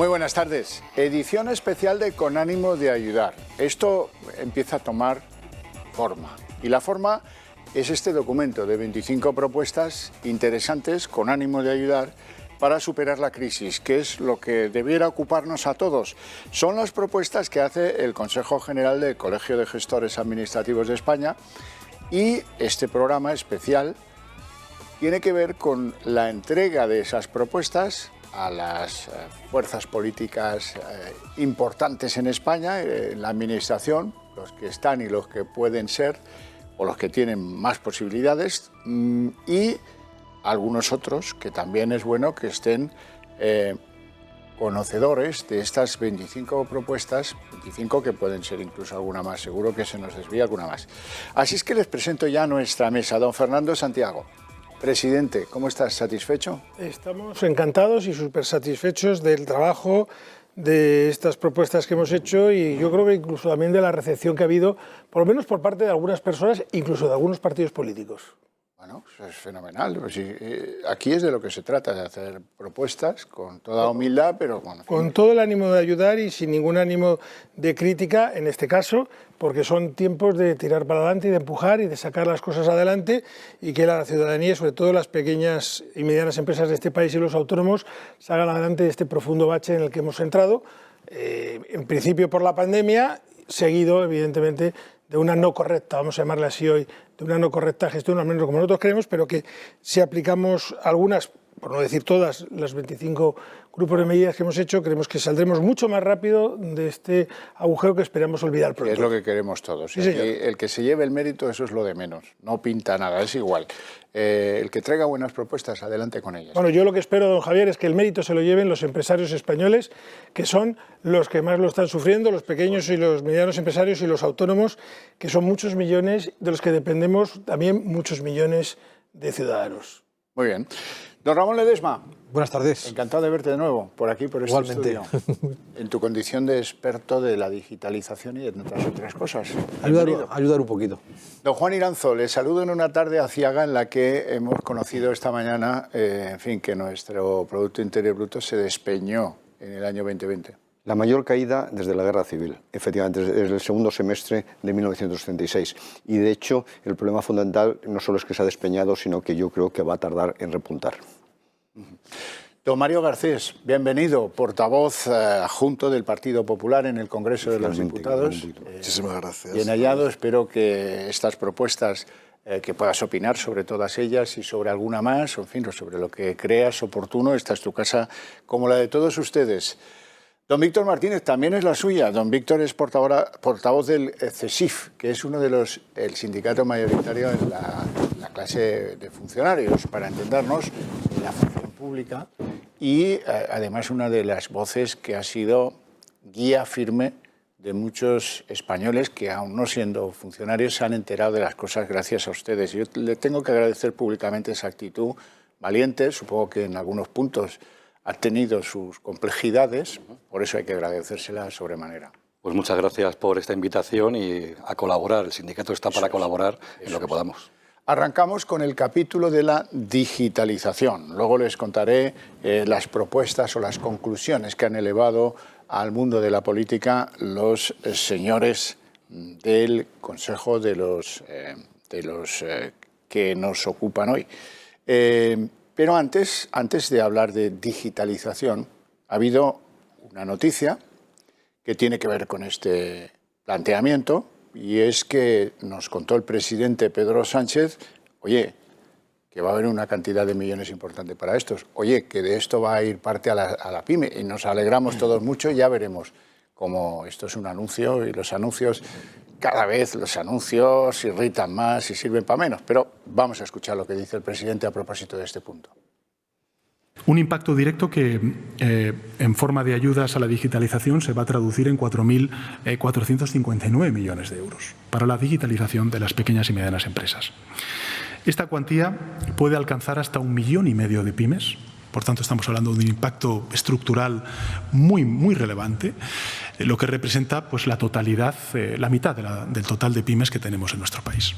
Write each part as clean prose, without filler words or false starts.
Muy buenas tardes. Edición especial de Con ánimo de ayudar. Esto empieza a tomar forma. Y la forma es este documento de 25 propuestas interesantes con ánimo de ayudar para superar la crisis, que es lo que debiera ocuparnos a todos. Son las propuestas que hace el Consejo General del Colegio de Gestores Administrativos de España y este programa especial tiene que ver con la entrega de esas propuestas a las fuerzas políticas importantes en España, en la administración, los que están y los que pueden ser, o los que tienen más posibilidades, y algunos otros que también es bueno que estén conocedores de estas 25 propuestas, 25 que pueden ser incluso alguna más, seguro que se nos desvía alguna más. Así es que les presento ya nuestra mesa. Don Fernando Santiago, presidente, ¿cómo estás? ¿Satisfecho? Estamos encantados y súper satisfechos del trabajo de estas propuestas que hemos hecho y yo creo que incluso también de la recepción que ha habido, por lo menos por parte de algunas personas, incluso de algunos partidos políticos. Bueno, eso es fenomenal. Pues sí, aquí es de lo que se trata, de hacer propuestas con toda humildad, pero bueno, con todo el ánimo de ayudar y sin ningún ánimo de crítica, en este caso, porque son tiempos de tirar para adelante y de empujar y de sacar las cosas adelante y que la ciudadanía, sobre todo las pequeñas y medianas empresas de este país y los autónomos, salgan adelante de este profundo bache en el que hemos entrado, en principio por la pandemia, seguido, evidentemente, de una no correcta, vamos a llamarle así hoy, de una no correcta gestión, al menos como nosotros creemos, pero que si aplicamos algunas, por no decir todas, las 25 grupos de medidas que hemos hecho, creemos que saldremos mucho más rápido de este agujero que esperamos olvidar pronto. Es lo que queremos todos. Sí, señor. El que se lleve el mérito, eso es lo de menos. No pinta nada, es igual. El que traiga buenas propuestas, adelante con ellas. Bueno, yo lo que espero, don Javier, es que el mérito se lo lleven los empresarios españoles, que son los que más lo están sufriendo, los pequeños y los medianos empresarios y los autónomos, que son muchos millones, de los que dependemos también muchos millones de ciudadanos. Muy bien. Don Ramón Ledesma. Buenas tardes. Encantado de verte de nuevo por aquí, por este Igualmente. estudio. En tu condición de experto de la digitalización y de tantas otras cosas. Ayudar un poquito. Don Juan Iranzo, le saludo en una tarde aciaga en la que hemos conocido esta mañana, en fin, que nuestro Producto Interior Bruto se despeñó en el año 2020. La mayor caída desde la Guerra Civil, efectivamente, desde el segundo semestre de 1936. Y de hecho, el problema fundamental no solo es que se ha despeñado, sino que yo creo que va a tardar en repuntar. Don Mario Garcés, bienvenido, portavoz adjunto del Partido Popular en el Congreso de los Diputados. Muchísimas gracias. Bien hallado, espero que estas propuestas, que puedas opinar sobre todas ellas y sobre alguna más, o en fin, sobre lo que creas oportuno, esta es tu casa como la de todos ustedes. Don Víctor Martínez también es la suya. Don Víctor es portavoz del CESIF, que es uno de el sindicato mayoritario en la clase de funcionarios, para entendernos, en la función pública, y además una de las voces que ha sido guía firme de muchos españoles que, aún no siendo funcionarios, se han enterado de las cosas gracias a ustedes. Yo le tengo que agradecer públicamente esa actitud valiente, supongo que en algunos puntos ha tenido sus complejidades, por eso hay que agradecérsela sobremanera. Pues muchas gracias por esta invitación y a colaborar. El sindicato está para colaborar en lo que podamos. Arrancamos con el capítulo de la digitalización. Luego les contaré las propuestas o las conclusiones que han elevado al mundo de la política los señores del Consejo de los que nos ocupan hoy. Pero antes de hablar de digitalización, ha habido una noticia que tiene que ver con este planteamiento, y es que nos contó el presidente Pedro Sánchez, oye, que va a haber una cantidad de millones importante para estos, oye, que de esto va a ir parte a la pyme, y nos alegramos todos mucho, y ya veremos cómo esto es un anuncio, y los anuncios, cada vez los anuncios irritan más y sirven para menos, pero vamos a escuchar lo que dice el presidente a propósito de este punto. Un impacto directo que, en forma de ayudas a la digitalización, se va a traducir en 4.459 millones de euros para la digitalización de las pequeñas y medianas empresas. Esta cuantía puede alcanzar hasta 1,5 millones de pymes. Por tanto, estamos hablando de un impacto estructural muy relevante, lo que representa pues, la totalidad, la mitad del total de pymes que tenemos en nuestro país.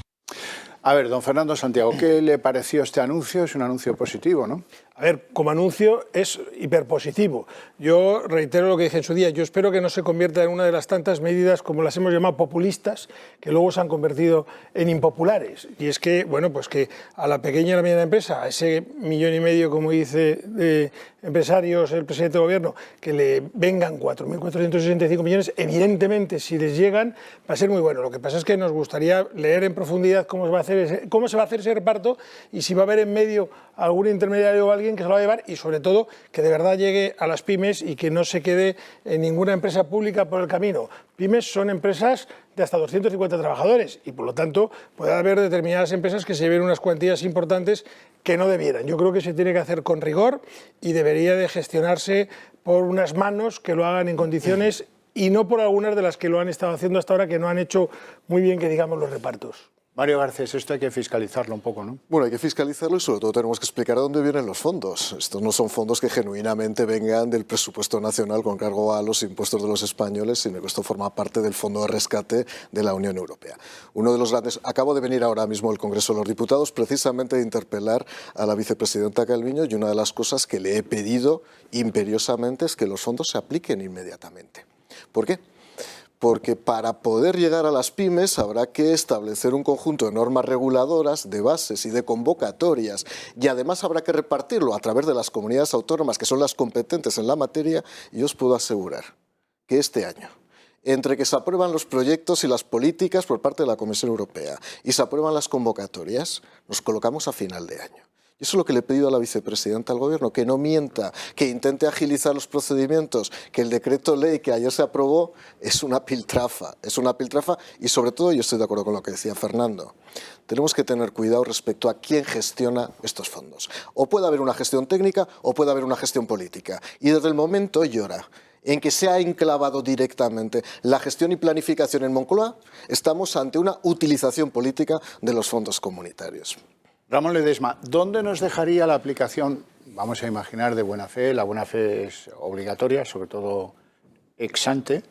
A ver, don Fernando Santiago, ¿qué le pareció este anuncio? Es un anuncio positivo, ¿no? A ver, como anuncio es hiperpositivo. Yo reitero lo que dije en su día, yo espero que no se convierta en una de las tantas medidas, como las hemos llamado populistas, que luego se han convertido en impopulares. Y es que, bueno, pues que a la pequeña y la mediana empresa, a ese 1,5 millones, como dice, de empresarios el presidente del gobierno, que le vengan 4.465 millones, evidentemente, si les llegan, va a ser muy bueno. Lo que pasa es que nos gustaría leer en profundidad cómo se va a hacer ese reparto y si va a haber en medio algún intermediario o alguien que se lo va a llevar y sobre todo que de verdad llegue a las pymes y que no se quede en ninguna empresa pública por el camino. Pymes son empresas de hasta 250 trabajadores y por lo tanto puede haber determinadas empresas que se lleven unas cuantías importantes que no debieran. Yo creo que se tiene que hacer con rigor y debería de gestionarse por unas manos que lo hagan en condiciones y no por algunas de las que lo han estado haciendo hasta ahora que no han hecho muy bien, que digamos, los repartos. Mario Garcés, esto hay que fiscalizarlo un poco, ¿no? Bueno, hay que fiscalizarlo y sobre todo tenemos que explicar a dónde vienen los fondos. Estos no son fondos que genuinamente vengan del presupuesto nacional con cargo a los impuestos de los españoles, sino que esto forma parte del Fondo de Rescate de la Unión Europea. Uno de los grandes... Acabo de venir ahora mismo al Congreso de los Diputados precisamente de interpelar a la vicepresidenta Calviño y una de las cosas que le he pedido imperiosamente es que los fondos se apliquen inmediatamente. ¿Por qué? Porque para poder llegar a las pymes habrá que establecer un conjunto de normas reguladoras, de bases y de convocatorias, y además habrá que repartirlo a través de las comunidades autónomas que son las competentes en la materia, y os puedo asegurar que este año, entre que se aprueban los proyectos y las políticas por parte de la Comisión Europea y se aprueban las convocatorias, nos colocamos a final de año. Y eso es lo que le he pedido a la vicepresidenta del Gobierno, que no mienta, que intente agilizar los procedimientos, que el decreto ley que ayer se aprobó es una piltrafa y sobre todo, yo estoy de acuerdo con lo que decía Fernando, tenemos que tener cuidado respecto a quién gestiona estos fondos. O puede haber una gestión técnica o puede haber una gestión política. Y desde el momento hoy ahora en que se ha enclavado directamente la gestión y planificación en Moncloa, estamos ante una utilización política de los fondos comunitarios. Ramón Ledesma, ¿dónde nos dejaría la aplicación, vamos a imaginar, de buena fe? La buena fe es obligatoria, sobre todo ex ante,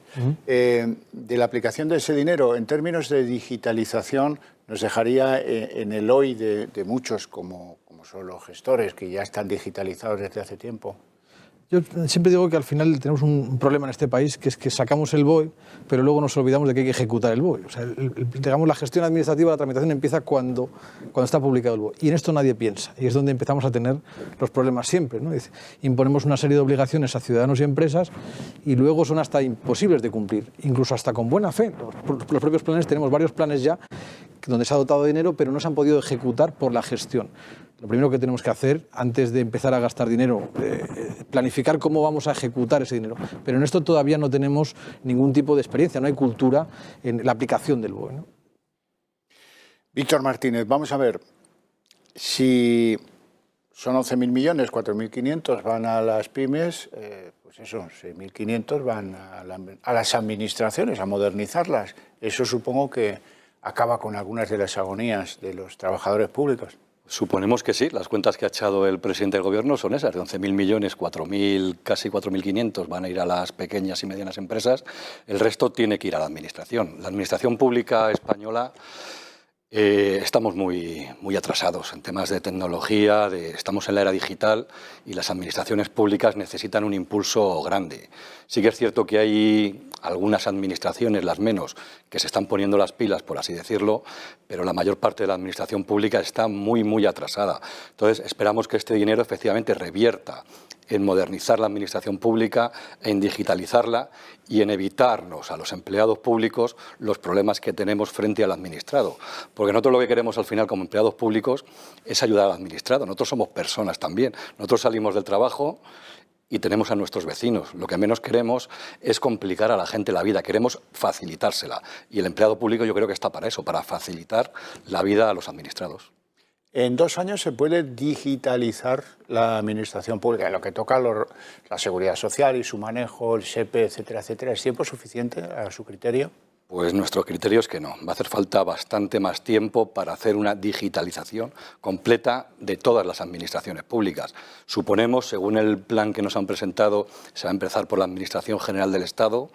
de la aplicación de ese dinero en términos de digitalización nos dejaría en el hoy de muchos, como son los gestores, que ya están digitalizados desde hace tiempo. Yo siempre digo que al final tenemos un problema en este país, que es que sacamos el BOE, pero luego nos olvidamos de que hay que ejecutar el BOE. O sea, digamos, la gestión administrativa, la tramitación empieza cuando está publicado el BOE. Y en esto nadie piensa. Y es donde empezamos a tener los problemas siempre, ¿no? Imponemos una serie de obligaciones a ciudadanos y empresas y luego son hasta imposibles de cumplir, incluso hasta con buena fe. Los propios planes, tenemos varios planes ya donde se ha dotado dinero, pero no se han podido ejecutar por la gestión. Lo primero que tenemos que hacer, antes de empezar a gastar dinero, planificar cómo vamos a ejecutar ese dinero. Pero en esto todavía no tenemos ningún tipo de experiencia, no hay cultura en la aplicación del BOE, ¿no? Víctor Martínez, vamos a ver, si son 11.000 millones, 4.500 van a las pymes, pues eso, 6.500 van a las administraciones, a modernizarlas. Eso supongo que acaba con algunas de las agonías de los trabajadores públicos. Suponemos que sí, las cuentas que ha echado el presidente del Gobierno son esas, de 11.000 millones, 4.000, casi 4.500 van a ir a las pequeñas y medianas empresas, el resto tiene que ir a la Administración. La Administración Pública española estamos muy atrasados en temas de tecnología, estamos en la era digital y las administraciones públicas necesitan un impulso grande. Sí que es cierto que hay algunas administraciones, las menos, que se están poniendo las pilas, por así decirlo, pero la mayor parte de la administración pública está muy atrasada. Entonces, esperamos que este dinero efectivamente revierta en modernizar la administración pública, en digitalizarla y en evitarnos a los empleados públicos los problemas que tenemos frente al administrado. Porque nosotros lo que queremos al final como empleados públicos es ayudar al administrado. Nosotros somos personas también. Nosotros salimos del trabajo y tenemos a nuestros vecinos. Lo que menos queremos es complicar a la gente la vida, queremos facilitársela. Y el empleado público yo creo que está para eso, para facilitar la vida a los administrados. En 2 años se puede digitalizar la administración pública, en lo que toca la seguridad social y su manejo, el SEPE, etcétera, etcétera. ¿Es tiempo suficiente a su criterio? Pues nuestro criterio es que no. Va a hacer falta bastante más tiempo para hacer una digitalización completa de todas las administraciones públicas. Suponemos, según el plan que nos han presentado, se va a empezar por la Administración General del Estado.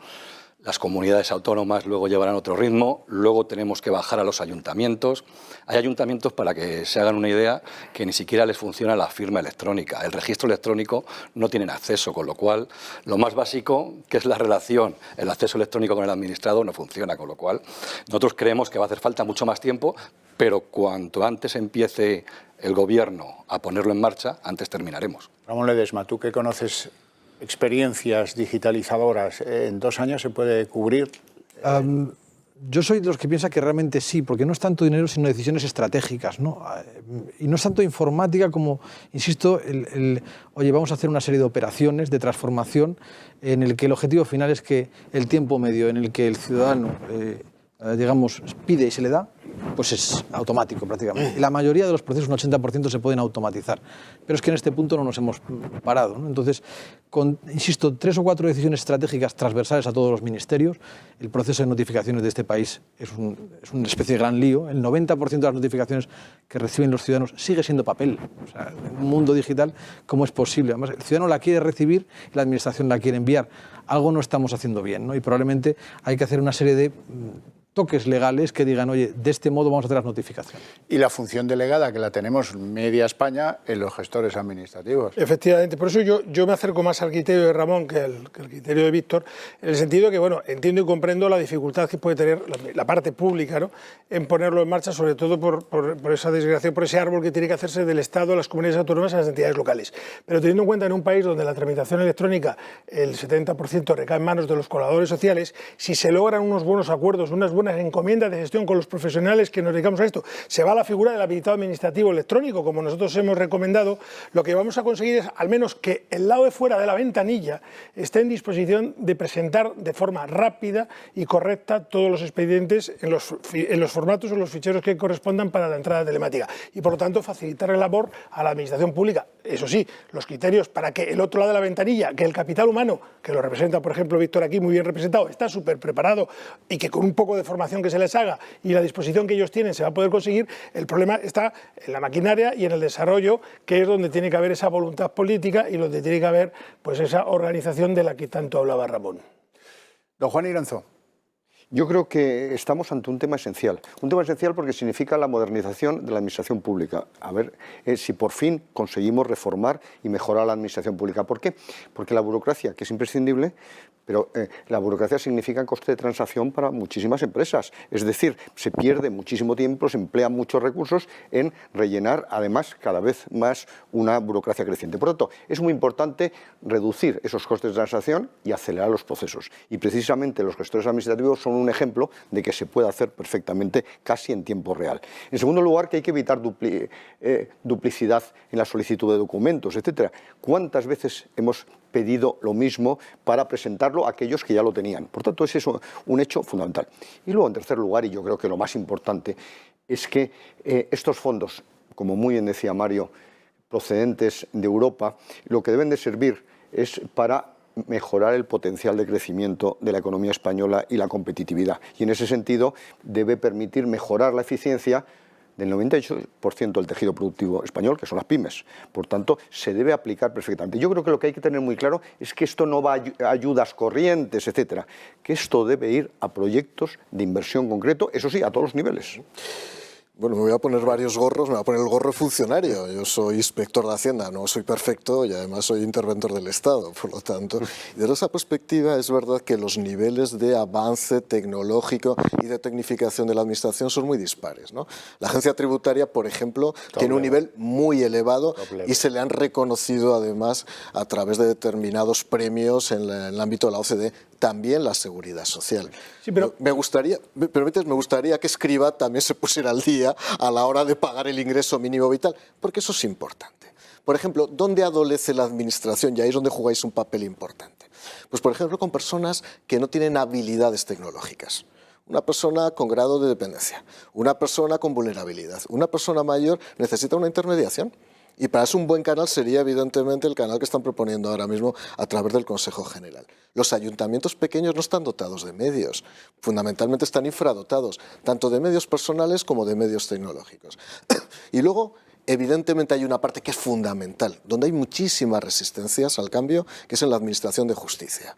las comunidades autónomas luego llevarán otro ritmo, luego tenemos que bajar a los ayuntamientos. Hay ayuntamientos, para que se hagan una idea, que ni siquiera les funciona la firma electrónica. El registro electrónico no tienen acceso, con lo cual lo más básico, que es la relación, el acceso electrónico con el administrado, no funciona, con lo cual nosotros creemos que va a hacer falta mucho más tiempo, pero cuanto antes empiece el Gobierno a ponerlo en marcha, antes terminaremos. Ramón Ledesma, tú que conoces experiencias digitalizadoras, ¿en 2 años se puede cubrir? Yo soy de los que piensa que realmente sí, porque no es tanto dinero, sino decisiones estratégicas, ¿no? Y no es tanto informática como, insisto, oye, vamos a hacer una serie de operaciones de transformación en el que el objetivo final es que el tiempo medio en el que el ciudadano, digamos, pide y se le da, pues es automático prácticamente. Y la mayoría de los procesos, un 80%, se pueden automatizar. Pero es que en este punto no nos hemos parado, ¿no? Entonces, con, insisto, 3 o 4 decisiones estratégicas transversales a todos los ministerios, el proceso de notificaciones de este país es una especie de gran lío. El 90% de las notificaciones que reciben los ciudadanos sigue siendo papel. O sea, en un mundo digital, ¿cómo es posible? Además, el ciudadano la quiere recibir y la administración la quiere enviar. Algo no estamos haciendo bien, ¿no? Y probablemente hay que hacer una serie de toques legales que digan, oye, de este modo vamos a hacer las notificaciones. Y la función delegada, que la tenemos media España en los gestores administrativos. Efectivamente, por eso yo me acerco más al criterio de Ramón que al criterio de Víctor, en el sentido que, bueno, entiendo y comprendo la dificultad que puede tener la parte pública, ¿no?, en ponerlo en marcha, sobre todo por esa desgracia, por ese árbol que tiene que hacerse del Estado, las comunidades autónomas y las entidades locales. Pero teniendo en cuenta en un país donde la tramitación electrónica, el 70% recae en manos de los colaboradores sociales, si se logran unos buenos acuerdos, unas buenas encomiendas de gestión con los profesionales que nos dedicamos a esto, se va a la figura del habilitado administrativo electrónico, como nosotros hemos recomendado, lo que vamos a conseguir es al menos que el lado de fuera de la ventanilla esté en disposición de presentar de forma rápida y correcta todos los expedientes en los formatos o los ficheros que correspondan para la entrada telemática y, por lo tanto, facilitar la labor a la administración pública. Eso sí, los criterios para que el otro lado de la ventanilla, que el capital humano, que lo representa, por ejemplo, Víctor aquí muy bien representado, está súper preparado y que con un poco de formación que se les haga y la disposición que ellos tienen se va a poder conseguir. El problema está en la maquinaria y en el desarrollo, que es donde tiene que haber esa voluntad política y donde tiene que haber, pues, esa organización de la que tanto hablaba Ramón. Don Juan Iranzo. Yo creo que estamos ante un tema esencial porque significa la modernización de la administración pública. A ver si por fin conseguimos reformar y mejorar la administración pública. ¿Por qué? Porque la burocracia, que es imprescindible, pero la burocracia significa coste de transacción para muchísimas empresas. Es decir, se pierde muchísimo tiempo, se emplean muchos recursos en rellenar, además, cada vez más una burocracia creciente. Por lo tanto, es muy importante reducir esos costes de transacción y acelerar los procesos. Y precisamente los gestores administrativos son un ejemplo de que se puede hacer perfectamente, casi en tiempo real. En segundo lugar, que hay que evitar duplicidad en la solicitud de documentos, etcétera. ¿Cuántas veces hemos pedido lo mismo para presentarlo a aquellos que ya lo tenían? Por tanto, ese es un hecho fundamental. Y luego, en tercer lugar, y yo creo que lo más importante, es que estos fondos, como muy bien decía Mario, procedentes de Europa, lo que deben de servir es para mejorar el potencial de crecimiento de la economía española y la competitividad. Y en ese sentido debe permitir mejorar la eficiencia del 98% del tejido productivo español, que son las pymes. Por tanto, se debe aplicar perfectamente. Yo creo que lo que hay que tener muy claro es que esto no va a ayudas corrientes, etcétera, que esto debe ir a proyectos de inversión concreto, eso sí, a todos los niveles. Bueno, me voy a poner varios gorros, me voy a poner el gorro de funcionario. Yo soy inspector de Hacienda, no soy perfecto y además soy interventor del Estado, por lo tanto. Y desde esa perspectiva es verdad que los niveles de avance tecnológico y de tecnificación de la Administración son muy dispares, ¿no? La agencia tributaria, por ejemplo, tiene un nivel muy elevado y se le han reconocido además a través de determinados premios en el ámbito de la OCDE, también la seguridad social. Sí, pero me gustaría que Escrivá también se pusiera al día a la hora de pagar el ingreso mínimo vital, porque eso es importante. Por ejemplo, ¿dónde adolece la administración? Y ahí es donde jugáis un papel importante. Pues, por ejemplo, con personas que no tienen habilidades tecnológicas. Una persona con grado de dependencia, una persona con vulnerabilidad, una persona mayor necesita una intermediación. Y para eso un buen canal sería, evidentemente, el canal que están proponiendo ahora mismo a través del Consejo General. Los ayuntamientos pequeños no están dotados de medios, fundamentalmente están infradotados, tanto de medios personales como de medios tecnológicos. Y luego, evidentemente, hay una parte que es fundamental, donde hay muchísimas resistencias al cambio, que es en la Administración de Justicia.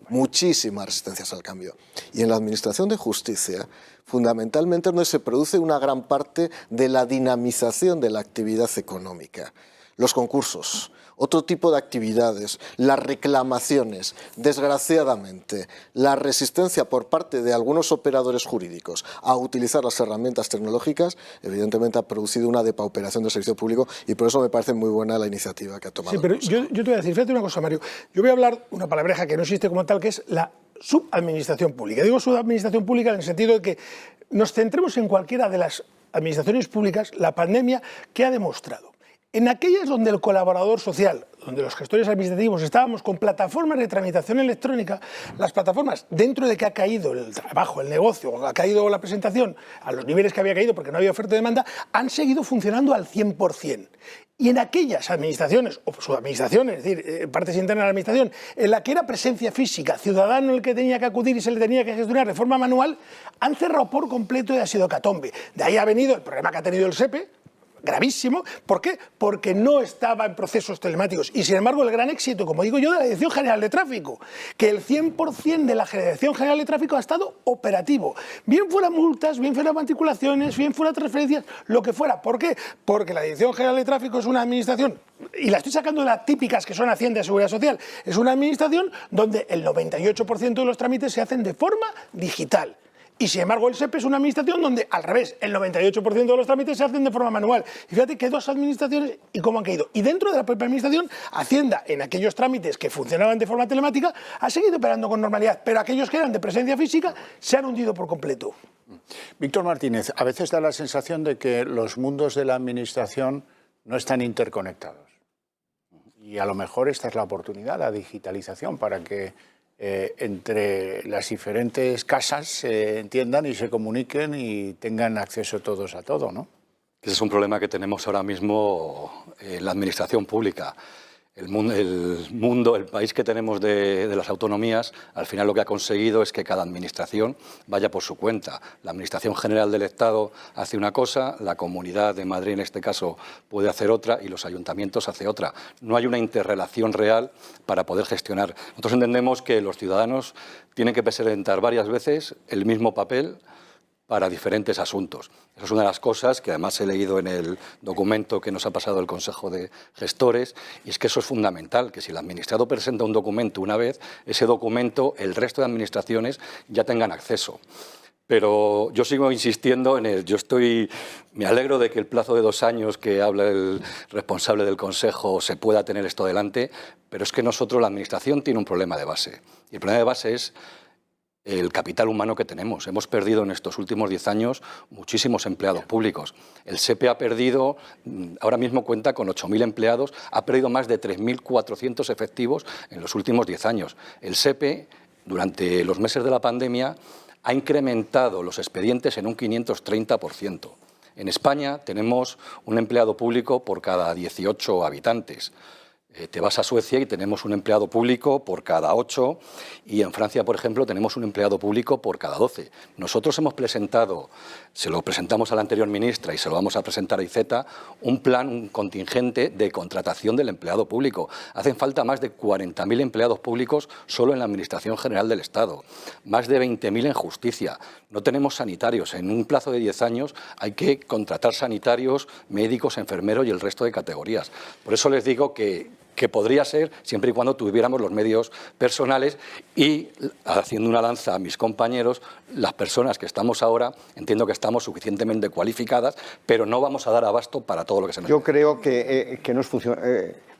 muchísimas resistencias al cambio. Y en la Administración de Justicia, fundamentalmente, donde se produce una gran parte de la dinamización de la actividad económica. Los concursos, otro tipo de actividades, las reclamaciones, desgraciadamente, la resistencia por parte de algunos operadores jurídicos a utilizar las herramientas tecnológicas, evidentemente ha producido una depauperación del servicio público y por eso me parece muy buena la iniciativa que ha tomado. Sí, pero yo te voy a decir, fíjate una cosa, Mario, yo voy a hablar una palabreja que no existe como tal, que es la subadministración pública. Digo subadministración pública en el sentido de que nos centremos en cualquiera de las administraciones públicas, la pandemia que ha demostrado. En aquellas donde el colaborador social, donde los gestores administrativos estábamos con plataformas de tramitación electrónica, las plataformas, dentro de que ha caído el trabajo, el negocio, ha caído la presentación a los niveles que había caído porque no había oferta y demanda, han seguido funcionando al 100%. Y en aquellas administraciones, o subadministraciones, es decir, partes internas de la administración, en la que era presencia física, ciudadano el que tenía que acudir y se le tenía que gestionar de forma manual, han cerrado por completo y ha sido hecatombe. De ahí ha venido el problema que ha tenido el SEPE, gravísimo. ¿Por qué? Porque no estaba en procesos telemáticos. Y sin embargo, el gran éxito, como digo yo, de la Dirección General de Tráfico, que el 100% de la Dirección General de Tráfico ha estado operativo. Bien fuera multas, bien fuera matriculaciones, bien fuera transferencias, lo que fuera. ¿Por qué? Porque la Dirección General de Tráfico es una administración, y la estoy sacando de las típicas que son Hacienda y Seguridad Social, es una administración donde el 98% de los trámites se hacen de forma digital. Y sin embargo el SEPE es una administración donde, al revés, el 98% de los trámites se hacen de forma manual. Y fíjate que dos administraciones y cómo han caído. Y dentro de la propia administración, Hacienda, en aquellos trámites que funcionaban de forma telemática, ha seguido operando con normalidad, pero aquellos que eran de presencia física se han hundido por completo. Víctor Martínez, a veces da la sensación de que los mundos de la administración no están interconectados. Y a lo mejor esta es la oportunidad, la digitalización, para que entre las diferentes casas se entiendan y se comuniquen y tengan acceso todos a todo, ¿no? Ese es un problema que tenemos ahora mismo en la administración pública. El país que tenemos de las autonomías, al final lo que ha conseguido es que cada administración vaya por su cuenta. La Administración General del Estado hace una cosa, la Comunidad de Madrid en este caso puede hacer otra y los ayuntamientos hace otra. No hay una interrelación real para poder gestionar. Nosotros entendemos que los ciudadanos tienen que presentar varias veces el mismo papel para diferentes asuntos. Eso es una de las cosas que además he leído en el documento que nos ha pasado el Consejo de Gestores, y es que eso es fundamental, que si el administrado presenta un documento una vez, ese documento el resto de administraciones ya tengan acceso. Pero yo sigo insistiendo en me alegro de que el plazo de 2 años que habla el responsable del Consejo se pueda tener esto delante, pero es que nosotros, la administración, tiene un problema de base. Y el problema de base es el capital humano que tenemos. Hemos perdido en estos últimos 10 años muchísimos empleados públicos. El SEPE ha perdido, ahora mismo cuenta con 8.000 empleados, ha perdido más de 3.400 efectivos en los últimos 10 años. El SEPE, durante los meses de la pandemia, ha incrementado los expedientes en un 530%. En España tenemos un empleado público por cada 18 habitantes. Te vas a Suecia y tenemos un empleado público por cada 8 y en Francia, por ejemplo, tenemos un empleado público por cada 12. Nosotros hemos presentado, se lo presentamos a la anterior ministra y se lo vamos a presentar a IZETA, un plan, un contingente de contratación del empleado público. Hacen falta más de 40.000 empleados públicos solo en la Administración General del Estado, más de 20.000 en Justicia. No tenemos sanitarios. En un plazo de 10 años hay que contratar sanitarios, médicos, enfermeros y el resto de categorías. Por eso les digo que podría ser, siempre y cuando tuviéramos los medios personales y, haciendo una lanza a mis compañeros, las personas que estamos ahora, entiendo que estamos suficientemente cualificadas, pero no vamos a dar abasto para todo lo que se nos... Yo creo que no es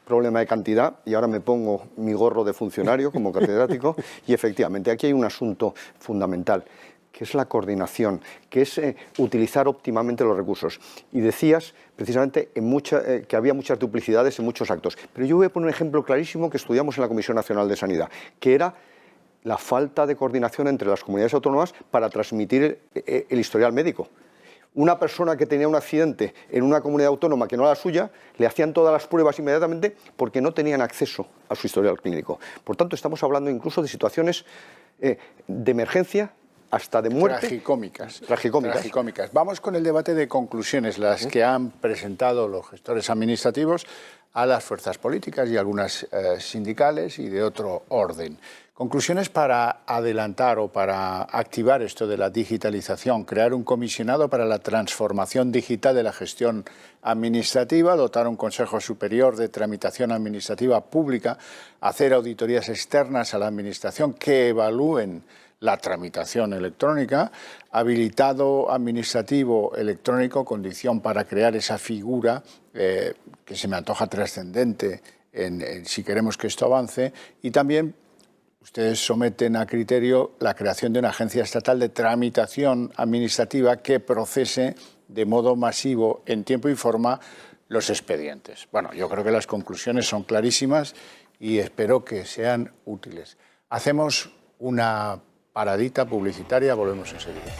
problema de cantidad, y ahora me pongo mi gorro de funcionario como catedrático, y efectivamente aquí hay un asunto fundamental, que es la coordinación, que es utilizar óptimamente los recursos. Y decías precisamente que había muchas duplicidades en muchos actos. Pero yo voy a poner un ejemplo clarísimo que estudiamos en la Comisión Nacional de Sanidad, que era la falta de coordinación entre las comunidades autónomas para transmitir el historial médico. Una persona que tenía un accidente en una comunidad autónoma que no era la suya, le hacían todas las pruebas inmediatamente porque no tenían acceso a su historial clínico. Por tanto, estamos hablando incluso de situaciones de emergencia, hasta de muerte. Tragicómicas. Vamos con el debate de conclusiones, las que han presentado los gestores administrativos a las fuerzas políticas y algunas sindicales y de otro orden. Conclusiones para adelantar o para activar esto de la digitalización: crear un comisionado para la transformación digital de la gestión administrativa, dotar un Consejo Superior de Tramitación Administrativa Pública, hacer auditorías externas a la Administración que evalúen la tramitación electrónica, habilitado administrativo electrónico, condición para crear esa figura que se me antoja trascendente si queremos que esto avance, y también ustedes someten a criterio la creación de una agencia estatal de tramitación administrativa que procese de modo masivo, en tiempo y forma, los expedientes. Bueno, yo creo que las conclusiones son clarísimas y espero que sean útiles. Hacemos una paradita publicitaria, volvemos enseguida.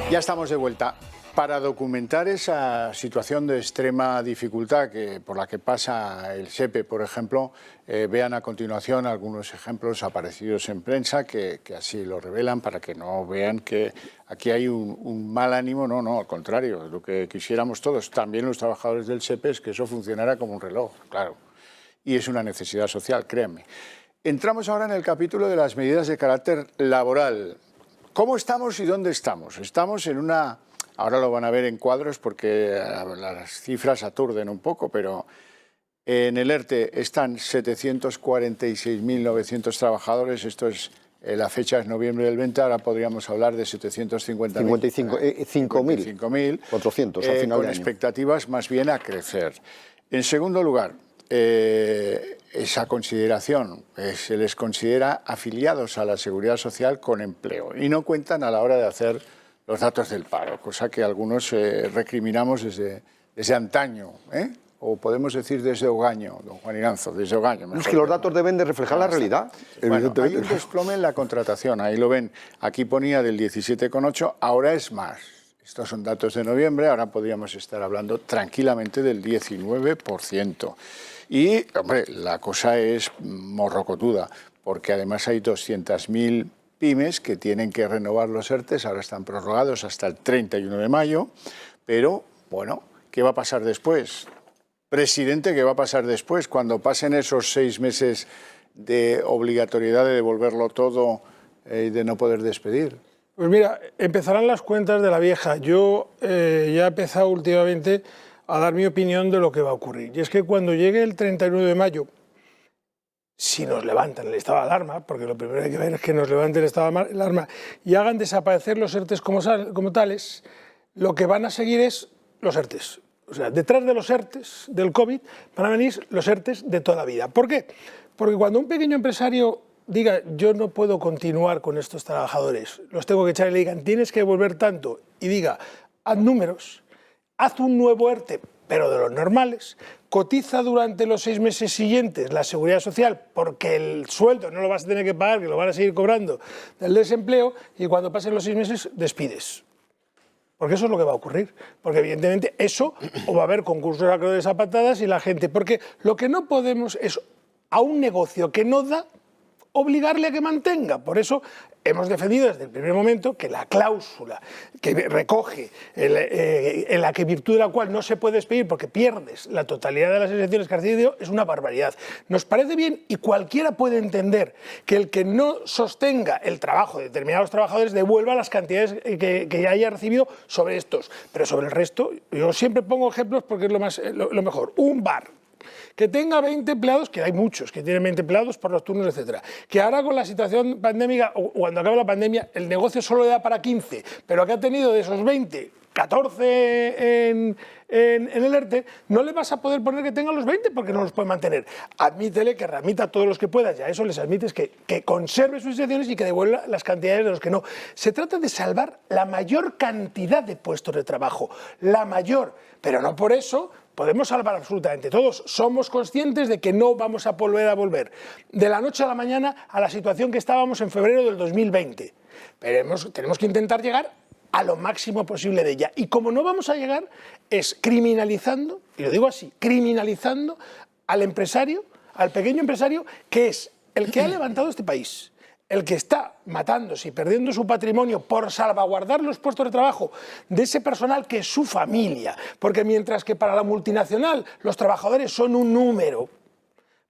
Ya estamos de vuelta. Para documentar esa situación de extrema dificultad por la que pasa el SEPE, por ejemplo, vean a continuación algunos ejemplos aparecidos en prensa que así lo revelan, para que no vean que aquí hay un mal ánimo. No, al contrario, lo que quisiéramos todos, también los trabajadores del SEPE, es que eso funcionara como un reloj, claro. Y es una necesidad social, créanme. Entramos ahora en el capítulo de las medidas de carácter laboral. ¿Cómo estamos y dónde estamos? Estamos en una... Ahora lo van a ver en cuadros porque las cifras aturden un poco, pero en el ERTE están 746.900 trabajadores. Esto es, la fecha es noviembre del 20, ahora podríamos hablar de 750.000. 5.400 al final con de año. expectativas más bien a crecer. En segundo lugar, esa consideración, se les considera afiliados a la Seguridad Social con empleo y no cuentan a la hora de hacer los datos del paro, cosa que algunos recriminamos desde antaño, o podemos decir desde Ogaño, don Juan Iranzo, desde Ogaño. Es que los datos deben de reflejar la realidad. Bueno, hay un desplome en la contratación, ahí lo ven, aquí ponía del 17,8, ahora es más. Estos son datos de noviembre, ahora podríamos estar hablando tranquilamente del 19%. Y, hombre, la cosa es morrocotuda, porque además hay 200.000 pymes que tienen que renovar los ERTEs, ahora están prorrogados hasta el 31 de mayo, pero, bueno, ¿qué va a pasar después? Presidente, ¿qué va a pasar después cuando pasen esos 6 meses de obligatoriedad de devolverlo todo y de no poder despedir? Pues mira, empezarán las cuentas de la vieja. Yo ya he empezado últimamente a dar mi opinión de lo que va a ocurrir. Y es que cuando llegue el 31 de mayo, si nos levantan el estado de alarma, porque lo primero que hay que ver es que nos levanten el estado de alarma y hagan desaparecer los ERTEs como tales, lo que van a seguir es los ERTEs. O sea, detrás de los ERTEs del COVID van a venir los ERTEs de toda la vida. ¿Por qué? Porque cuando un pequeño empresario diga, yo no puedo continuar con estos trabajadores, los tengo que echar, y le digan, tienes que devolver tanto, y diga, haz números, haz un nuevo ERTE, pero de los normales, cotiza durante los 6 meses siguientes la Seguridad Social, porque el sueldo no lo vas a tener que pagar, que lo van a seguir cobrando del desempleo, y cuando pasen los 6 meses despides. Porque eso es lo que va a ocurrir. Porque evidentemente eso, o va a haber concursos de acreedores a patadas y la gente... Porque lo que no podemos es a un negocio que no da, obligarle a que mantenga. Por eso hemos defendido desde el primer momento que la cláusula que recoge, en la que virtud de la cual no se puede despedir porque pierdes la totalidad de las exenciones que has cedido, es una barbaridad. Nos parece bien y cualquiera puede entender que el que no sostenga el trabajo de determinados trabajadores devuelva las cantidades que haya recibido sobre estos. Pero sobre el resto, yo siempre pongo ejemplos porque es lo mejor. Un bar que tenga 20 empleados, que hay muchos que tienen 20 empleados por los turnos, etcétera, que ahora con la situación pandémica, o cuando acabe la pandemia, el negocio solo le da para 15, pero que ha tenido de esos 20, 14 en el ERTE, no le vas a poder poner que tenga los 20 porque no los puede mantener. Admítele que remita a todos los que puedas, ya eso les admites que conserve sus exenciones y que devuelva las cantidades de los que no. Se trata de salvar la mayor cantidad de puestos de trabajo, la mayor, pero no por eso podemos salvar absolutamente todos. Somos conscientes de que no vamos a volver de la noche a la mañana a la situación que estábamos en febrero del 2020. Pero tenemos que intentar llegar a lo máximo posible de ella. Y como no vamos a llegar, es criminalizando, y lo digo así, criminalizando al empresario, al pequeño empresario, que es el que ha levantado este país, el que está matándose y perdiendo su patrimonio por salvaguardar los puestos de trabajo de ese personal que es su familia, porque mientras que para la multinacional los trabajadores son un número,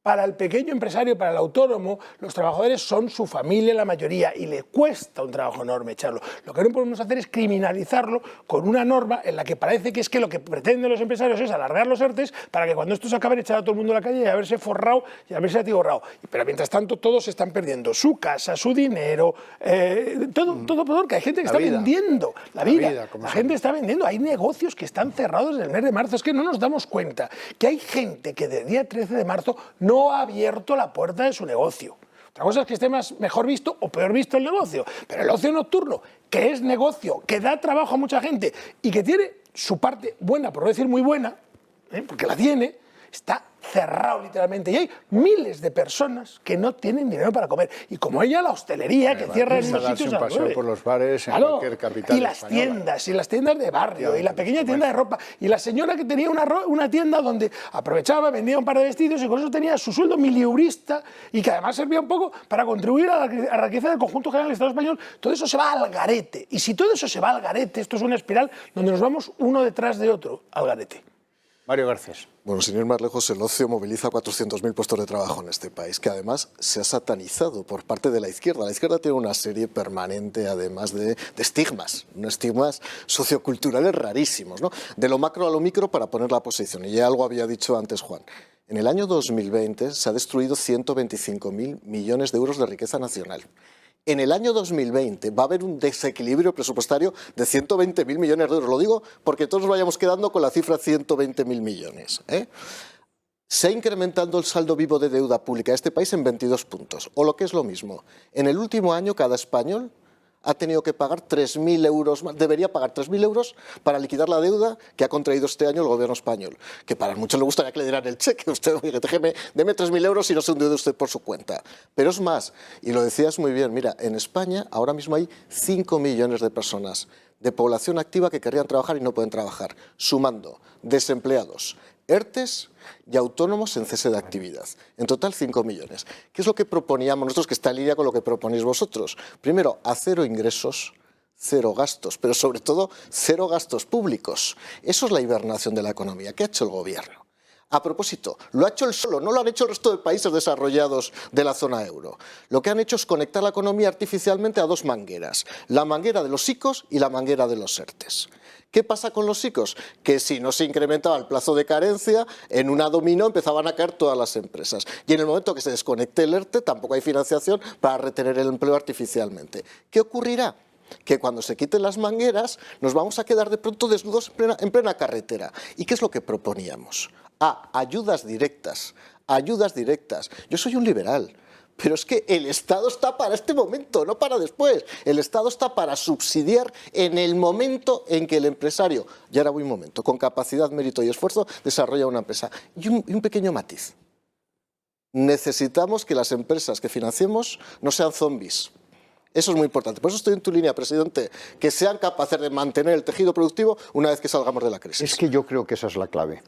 para el pequeño empresario, para el autónomo, los trabajadores son su familia la mayoría y le cuesta un trabajo enorme echarlo. Lo que no podemos hacer es criminalizarlo con una norma en la que parece que es que lo que pretenden los empresarios es alargar los ERTEs para que cuando estos acaben echar a todo el mundo a la calle y haberse forrado y haberse atiborrado. Pero mientras tanto todos están perdiendo su casa, su dinero, todo porque hay gente que está vendiendo la vida. La gente está vendiendo, hay negocios que están cerrados desde el mes de marzo. Es que no nos damos cuenta que hay gente que desde el día 13 de marzo no ha abierto la puerta de su negocio. Otra cosa es que esté mejor visto o peor visto el negocio, pero el ocio nocturno, que es negocio, que da trabajo a mucha gente y que tiene su parte buena, por no decir muy buena, porque la tiene, está cerrado literalmente y hay miles de personas que no tienen dinero para comer y como ella la hostelería que cierra en los sitios un paseo por los bares en cualquier capital y las española. Tiendas y las tiendas de barrio y la pequeña tienda de ropa y la señora que tenía una tienda donde aprovechaba, vendía un par de vestidos y con eso tenía su sueldo milieurista y que además servía un poco para contribuir a la riqueza del conjunto general del Estado español. Todo eso se va al garete y si todo eso se va al garete, esto es una espiral donde nos vamos uno detrás de otro al garete. Mario Garcés. Bueno, sin ir más lejos, el ocio moviliza 400.000 puestos de trabajo en este país, que además se ha satanizado por parte de la izquierda. La izquierda tiene una serie permanente, además, de estigmas, estigmas socioculturales rarísimos, ¿no? De lo macro a lo micro para poner la posición. Y ya algo había dicho antes Juan. En el año 2020 se ha destruido 125.000 millones de euros de riqueza nacional. En el año 2020 va a haber un desequilibrio presupuestario de 120.000 millones de euros. Lo digo porque todos nos vayamos quedando con la cifra 120.000 millones. Se ha incrementado el saldo vivo de deuda pública de este país en 22 puntos. O lo que es lo mismo, en el último año cada español ha tenido que pagar 3.000 euros más, debería pagar 3.000 euros para liquidar la deuda que ha contraído este año el gobierno español. Que para muchos le gustaría que le dieran el cheque. Usted, oye, deme 3.000 euros y no se endeude usted por su cuenta. Pero es más, y lo decías muy bien, mira, en España ahora mismo hay 5 millones de personas de población activa que querrían trabajar y no pueden trabajar, sumando desempleados, ERTEs y autónomos en cese de actividad. En total 5 millones. ¿Qué es lo que proponíamos nosotros, que está en línea con lo que proponéis vosotros? Primero, a cero ingresos, cero gastos, pero sobre todo cero gastos públicos. Eso es la hibernación de la economía. ¿Qué ha hecho el gobierno? A propósito, lo ha hecho él solo, no lo han hecho el resto de países desarrollados de la zona euro. Lo que han hecho es conectar la economía artificialmente a dos mangueras, la manguera de los ICOs y la manguera de los ERTEs. ¿Qué pasa con los ICOs? Que si no se incrementaba el plazo de carencia, en una dominó empezaban a caer todas las empresas. Y en el momento que se desconecte el ERTE, tampoco hay financiación para retener el empleo artificialmente. ¿Qué ocurrirá? Que cuando se quiten las mangueras nos vamos a quedar de pronto desnudos en plena carretera. ¿Y qué es lo que proponíamos? Ayudas directas, ayudas directas. Yo soy un liberal, pero es que el Estado está para este momento, no para después. El Estado está para subsidiar en el momento en que el empresario, ya era buen momento, con capacidad, mérito y esfuerzo, desarrolla una empresa. Y un pequeño matiz. Necesitamos que las empresas que financiemos no sean zombies. Eso es muy importante. Por eso estoy en tu línea, presidente, que sean capaces de mantener el tejido productivo una vez que salgamos de la crisis. Es que yo creo que esa es la clave,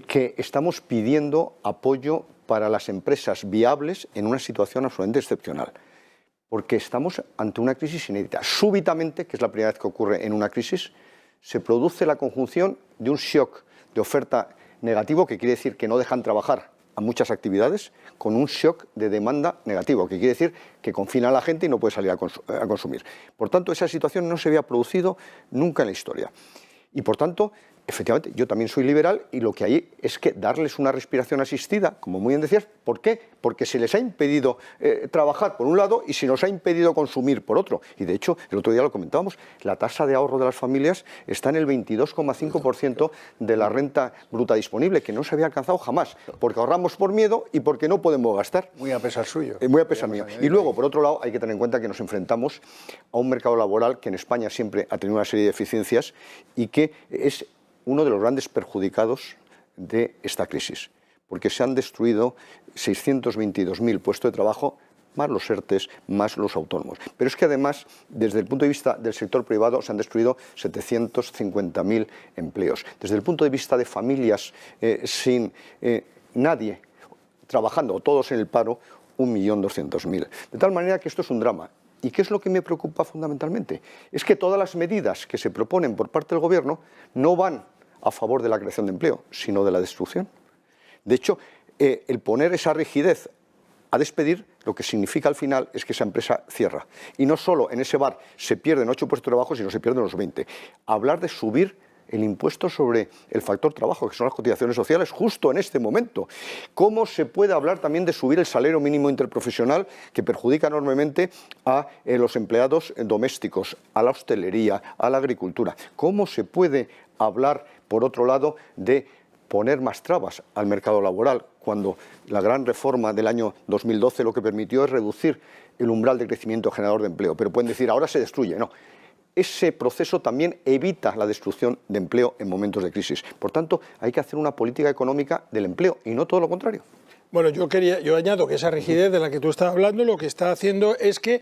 que estamos pidiendo apoyo para las empresas viables en una situación absolutamente excepcional, porque estamos ante una crisis inédita. Súbitamente, que es la primera vez que ocurre en una crisis, se produce la conjunción de un shock de oferta negativo, que quiere decir que no dejan trabajar a muchas actividades, con un shock de demanda negativo, que quiere decir que confina a la gente y no puede salir a consumir. Por tanto, esa situación no se había producido nunca en la historia. Y por tanto, efectivamente, yo también soy liberal y lo que hay es que darles una respiración asistida, como muy bien decías. ¿Por qué? Porque se les ha impedido trabajar por un lado y se nos ha impedido consumir por otro. Y de hecho, el otro día lo comentábamos, la tasa de ahorro de las familias está en el 22,5% de la renta bruta disponible, que no se había alcanzado jamás, porque ahorramos por miedo y porque no podemos gastar. Muy a pesar suyo. Muy a pesar mío. Y luego, por otro lado, hay que tener en cuenta que nos enfrentamos a un mercado laboral que en España siempre ha tenido una serie de deficiencias y que es uno de los grandes perjudicados de esta crisis, porque se han destruido 622.000 puestos de trabajo, más los ERTEs, más los autónomos. Pero es que además, desde el punto de vista del sector privado, se han destruido 750.000 empleos. Desde el punto de vista de familias sin nadie trabajando, o todos en el paro, 1.200.000. De tal manera que esto es un drama. ¿Y qué es lo que me preocupa fundamentalmente? Es que todas las medidas que se proponen por parte del Gobierno no van a favor de la creación de empleo, sino de la destrucción. De hecho, el poner esa rigidez a despedir, lo que significa al final es que esa empresa cierra. Y no solo en ese bar se pierden 8 puestos de trabajo, sino se pierden los 20. Hablar de subir el impuesto sobre el factor trabajo, que son las cotizaciones sociales, justo en este momento. ¿Cómo se puede hablar también de subir el salario mínimo interprofesional, que perjudica enormemente a los empleados domésticos, a la hostelería, a la agricultura? ¿Cómo se puede hablar, por otro lado, de poner más trabas al mercado laboral, cuando la gran reforma del año 2012 lo que permitió es reducir el umbral de crecimiento generador de empleo? Pero pueden decir, ahora se destruye. No. Ese proceso también evita la destrucción de empleo en momentos de crisis. Por tanto, hay que hacer una política económica del empleo y no todo lo contrario. Bueno, yo añado que esa rigidez de la que tú estás hablando lo que está haciendo es que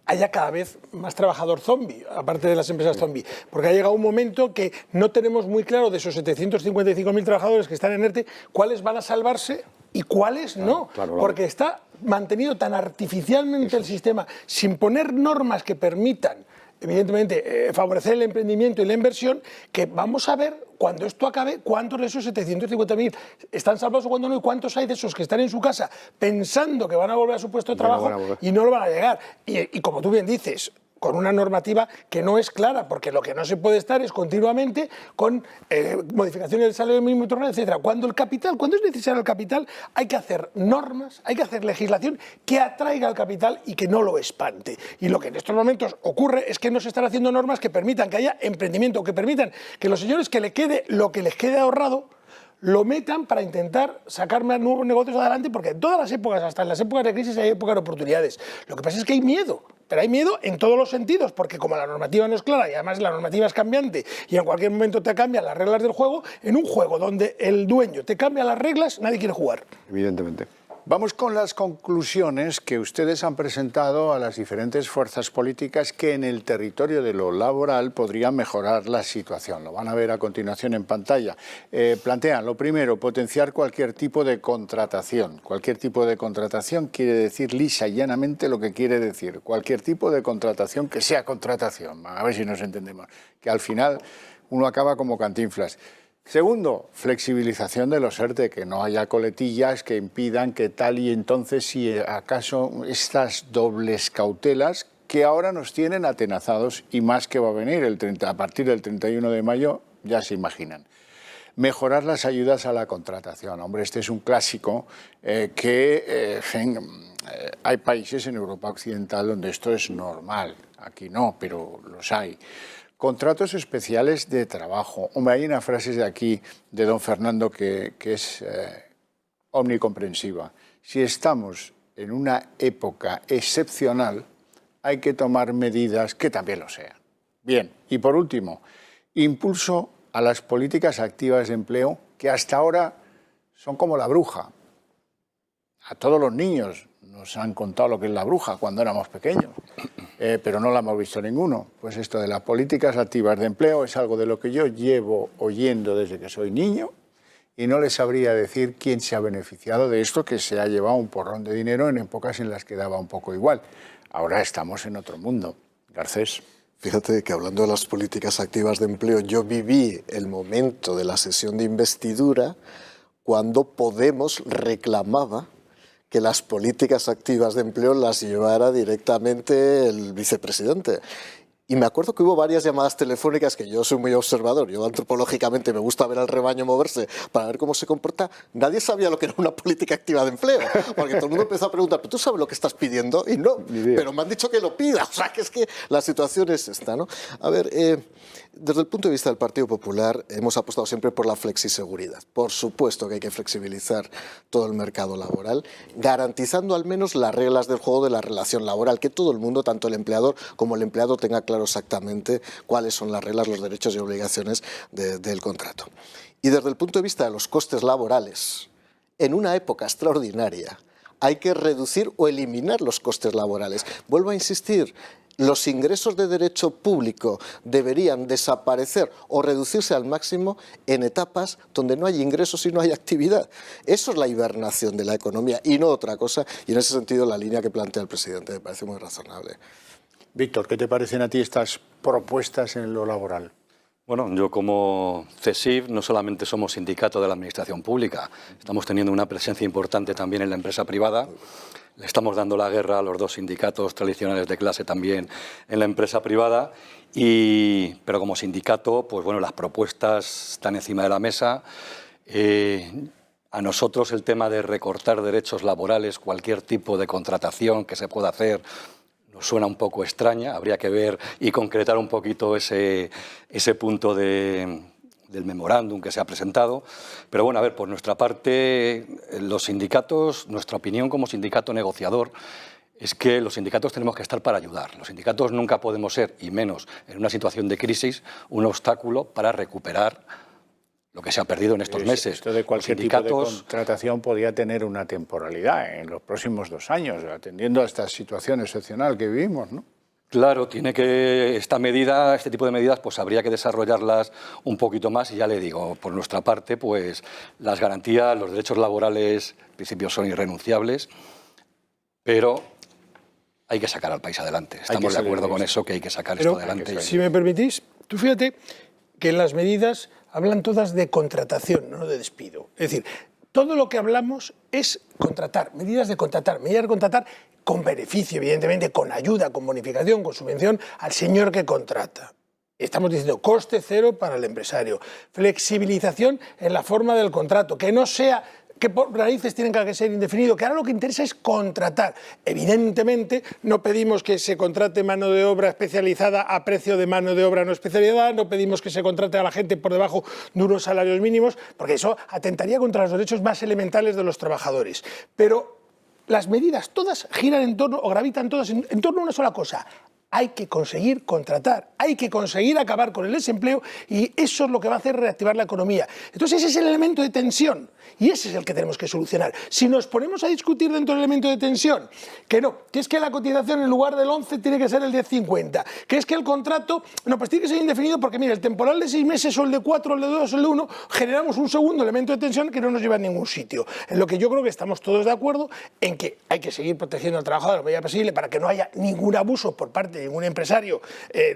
haya cada vez más trabajador zombie, aparte de las empresas zombie, porque ha llegado un momento que no tenemos muy claro de esos 755.000 trabajadores que están en ERTE, cuáles van a salvarse y cuáles no, porque está mantenido tan artificialmente el sistema, sin poner normas que permitan, evidentemente, favorecer el emprendimiento y la inversión, que vamos a ver, cuando esto acabe, cuántos de esos 750.000 están salvados o cuántos no, y cuántos hay de esos que están en su casa pensando que van a volver a su puesto de trabajo y no lo van a llegar. Y como tú bien dices, con una normativa que no es clara, porque lo que no se puede estar es continuamente con modificaciones del salario mínimo, etcétera. Cuando es necesario el capital, hay que hacer normas, hay que hacer legislación que atraiga al capital y que no lo espante. Y lo que en estos momentos ocurre es que no se están haciendo normas que permitan que haya emprendimiento, que permitan que los señores que le quede lo que les quede ahorrado lo metan para intentar sacar más nuevos negocios adelante, porque en todas las épocas, hasta en las épocas de crisis, hay épocas de oportunidades. Lo que pasa es que hay miedo, pero hay miedo en todos los sentidos, porque como la normativa no es clara y además la normativa es cambiante y en cualquier momento te cambian las reglas del juego, en un juego donde el dueño te cambia las reglas, nadie quiere jugar. Evidentemente. Vamos con las conclusiones que ustedes han presentado a las diferentes fuerzas políticas que en el territorio de lo laboral podrían mejorar la situación. Lo van a ver a continuación en pantalla. Plantean, lo primero, potenciar cualquier tipo de contratación. Cualquier tipo de contratación quiere decir lisa y llanamente lo que quiere decir. Cualquier tipo de contratación que sea contratación. A ver si nos entendemos. Que al final uno acaba como Cantinflas. Segundo, flexibilización de los ERTE, que no haya coletillas que impidan que tal, y entonces si acaso estas dobles cautelas que ahora nos tienen atenazados y más que va a venir a partir del 31 de mayo, ya se imaginan. Mejorar las ayudas a la contratación. Hombre, este es un clásico hay países en Europa Occidental donde esto es normal. Aquí no, pero los hay. Contratos especiales de trabajo. Hombre, hay una frase de aquí de don Fernando que es omnicomprensiva. Si estamos en una época excepcional, hay que tomar medidas que también lo sean. Bien, y por último, impulso a las políticas activas de empleo que hasta ahora son como la bruja. A todos los niños nos han contado lo que es la bruja cuando éramos pequeños, pero no la hemos visto ninguno. Pues esto de las políticas activas de empleo es algo de lo que yo llevo oyendo desde que soy niño y no les sabría decir quién se ha beneficiado de esto, que se ha llevado un porrón de dinero en épocas en las que daba un poco igual. Ahora estamos en otro mundo. Garcés. Fíjate que hablando de las políticas activas de empleo, yo viví el momento de la sesión de investidura cuando Podemos reclamaba que las políticas activas de empleo las llevara directamente el vicepresidente. Y me acuerdo que hubo varias llamadas telefónicas, que yo soy muy observador, yo antropológicamente me gusta ver al rebaño moverse para ver cómo se comporta. Nadie sabía lo que era una política activa de empleo, porque todo el mundo empezó a preguntar, ¿pero tú sabes lo que estás pidiendo? Y no, pero me han dicho que lo pida. O sea, que es que la situación es esta, ¿no? A ver, desde el punto de vista del Partido Popular hemos apostado siempre por la flexiseguridad. Por supuesto que hay que flexibilizar todo el mercado laboral, garantizando al menos las reglas del juego de la relación laboral, que todo el mundo, tanto el empleador como el empleado, tenga claro exactamente cuáles son las reglas, los derechos y obligaciones del contrato. Y desde el punto de vista de los costes laborales, en una época extraordinaria hay que reducir o eliminar los costes laborales. Vuelvo a insistir, los ingresos de derecho público deberían desaparecer o reducirse al máximo en etapas donde no hay ingresos y no hay actividad. Eso es la hibernación de la economía y no otra cosa, y en ese sentido la línea que plantea el presidente me parece muy razonable. Víctor, ¿qué te parecen a ti estas propuestas en lo laboral? Bueno, yo como CESIF no solamente somos sindicato de la administración pública, estamos teniendo una presencia importante también en la empresa privada. Le estamos dando la guerra a los dos sindicatos tradicionales de clase también en la empresa privada. Pero como sindicato, pues bueno, las propuestas están encima de la mesa. A nosotros el tema de recortar derechos laborales, cualquier tipo de contratación que se pueda hacer, nos suena un poco extraña. Habría que ver y concretar un poquito ese punto del memorándum que se ha presentado. Pero bueno, a ver, por nuestra parte, los sindicatos, nuestra opinión como sindicato negociador es que los sindicatos tenemos que estar para ayudar. Los sindicatos nunca podemos ser, y menos en una situación de crisis, un obstáculo para recuperar lo que se ha perdido en estos meses. Esto de cualquier tipo de contratación podría tener una temporalidad en los próximos 2 años, atendiendo a esta situación excepcional que vivimos, ¿no? Claro, este tipo de medidas, pues habría que desarrollarlas un poquito más y ya le digo, por nuestra parte, pues las garantías, los derechos laborales, en principio son irrenunciables, pero hay que sacar al país adelante. Estamos de acuerdo con eso, que hay que sacar esto adelante. Si me permitís, tú fíjate que en las medidas hablan todas de contratación, no de despido. Es decir, todo lo que hablamos es contratar, medidas de contratar con beneficio, evidentemente, con ayuda, con bonificación, con subvención al señor que contrata. Estamos diciendo coste cero para el empresario, flexibilización en la forma del contrato, que no sea que por raíces tienen que ser indefinido, que ahora lo que interesa es contratar. Evidentemente, no pedimos que se contrate mano de obra especializada a precio de mano de obra no especializada, no pedimos que se contrate a la gente por debajo de unos salarios mínimos, porque eso atentaría contra los derechos más elementales de los trabajadores. Pero las medidas todas giran en torno, o gravitan todas en torno a una sola cosa: hay que conseguir contratar, hay que conseguir acabar con el desempleo, y eso es lo que va a hacer reactivar la economía. Entonces ese es el elemento de tensión y ese es el que tenemos que solucionar. Si nos ponemos a discutir dentro del elemento de tensión, que no, que es que la cotización en lugar del 11 tiene que ser el 10,50, que es que el contrato, no, pues tiene que ser indefinido porque mira, el temporal de 6 meses o el de 4 o el de 2 o el de 1, generamos un segundo elemento de tensión que no nos lleva a ningún sitio. En lo que yo creo que estamos todos de acuerdo en que hay que seguir protegiendo al trabajador a la medida posible para que no haya ningún abuso por parte de ningún empresario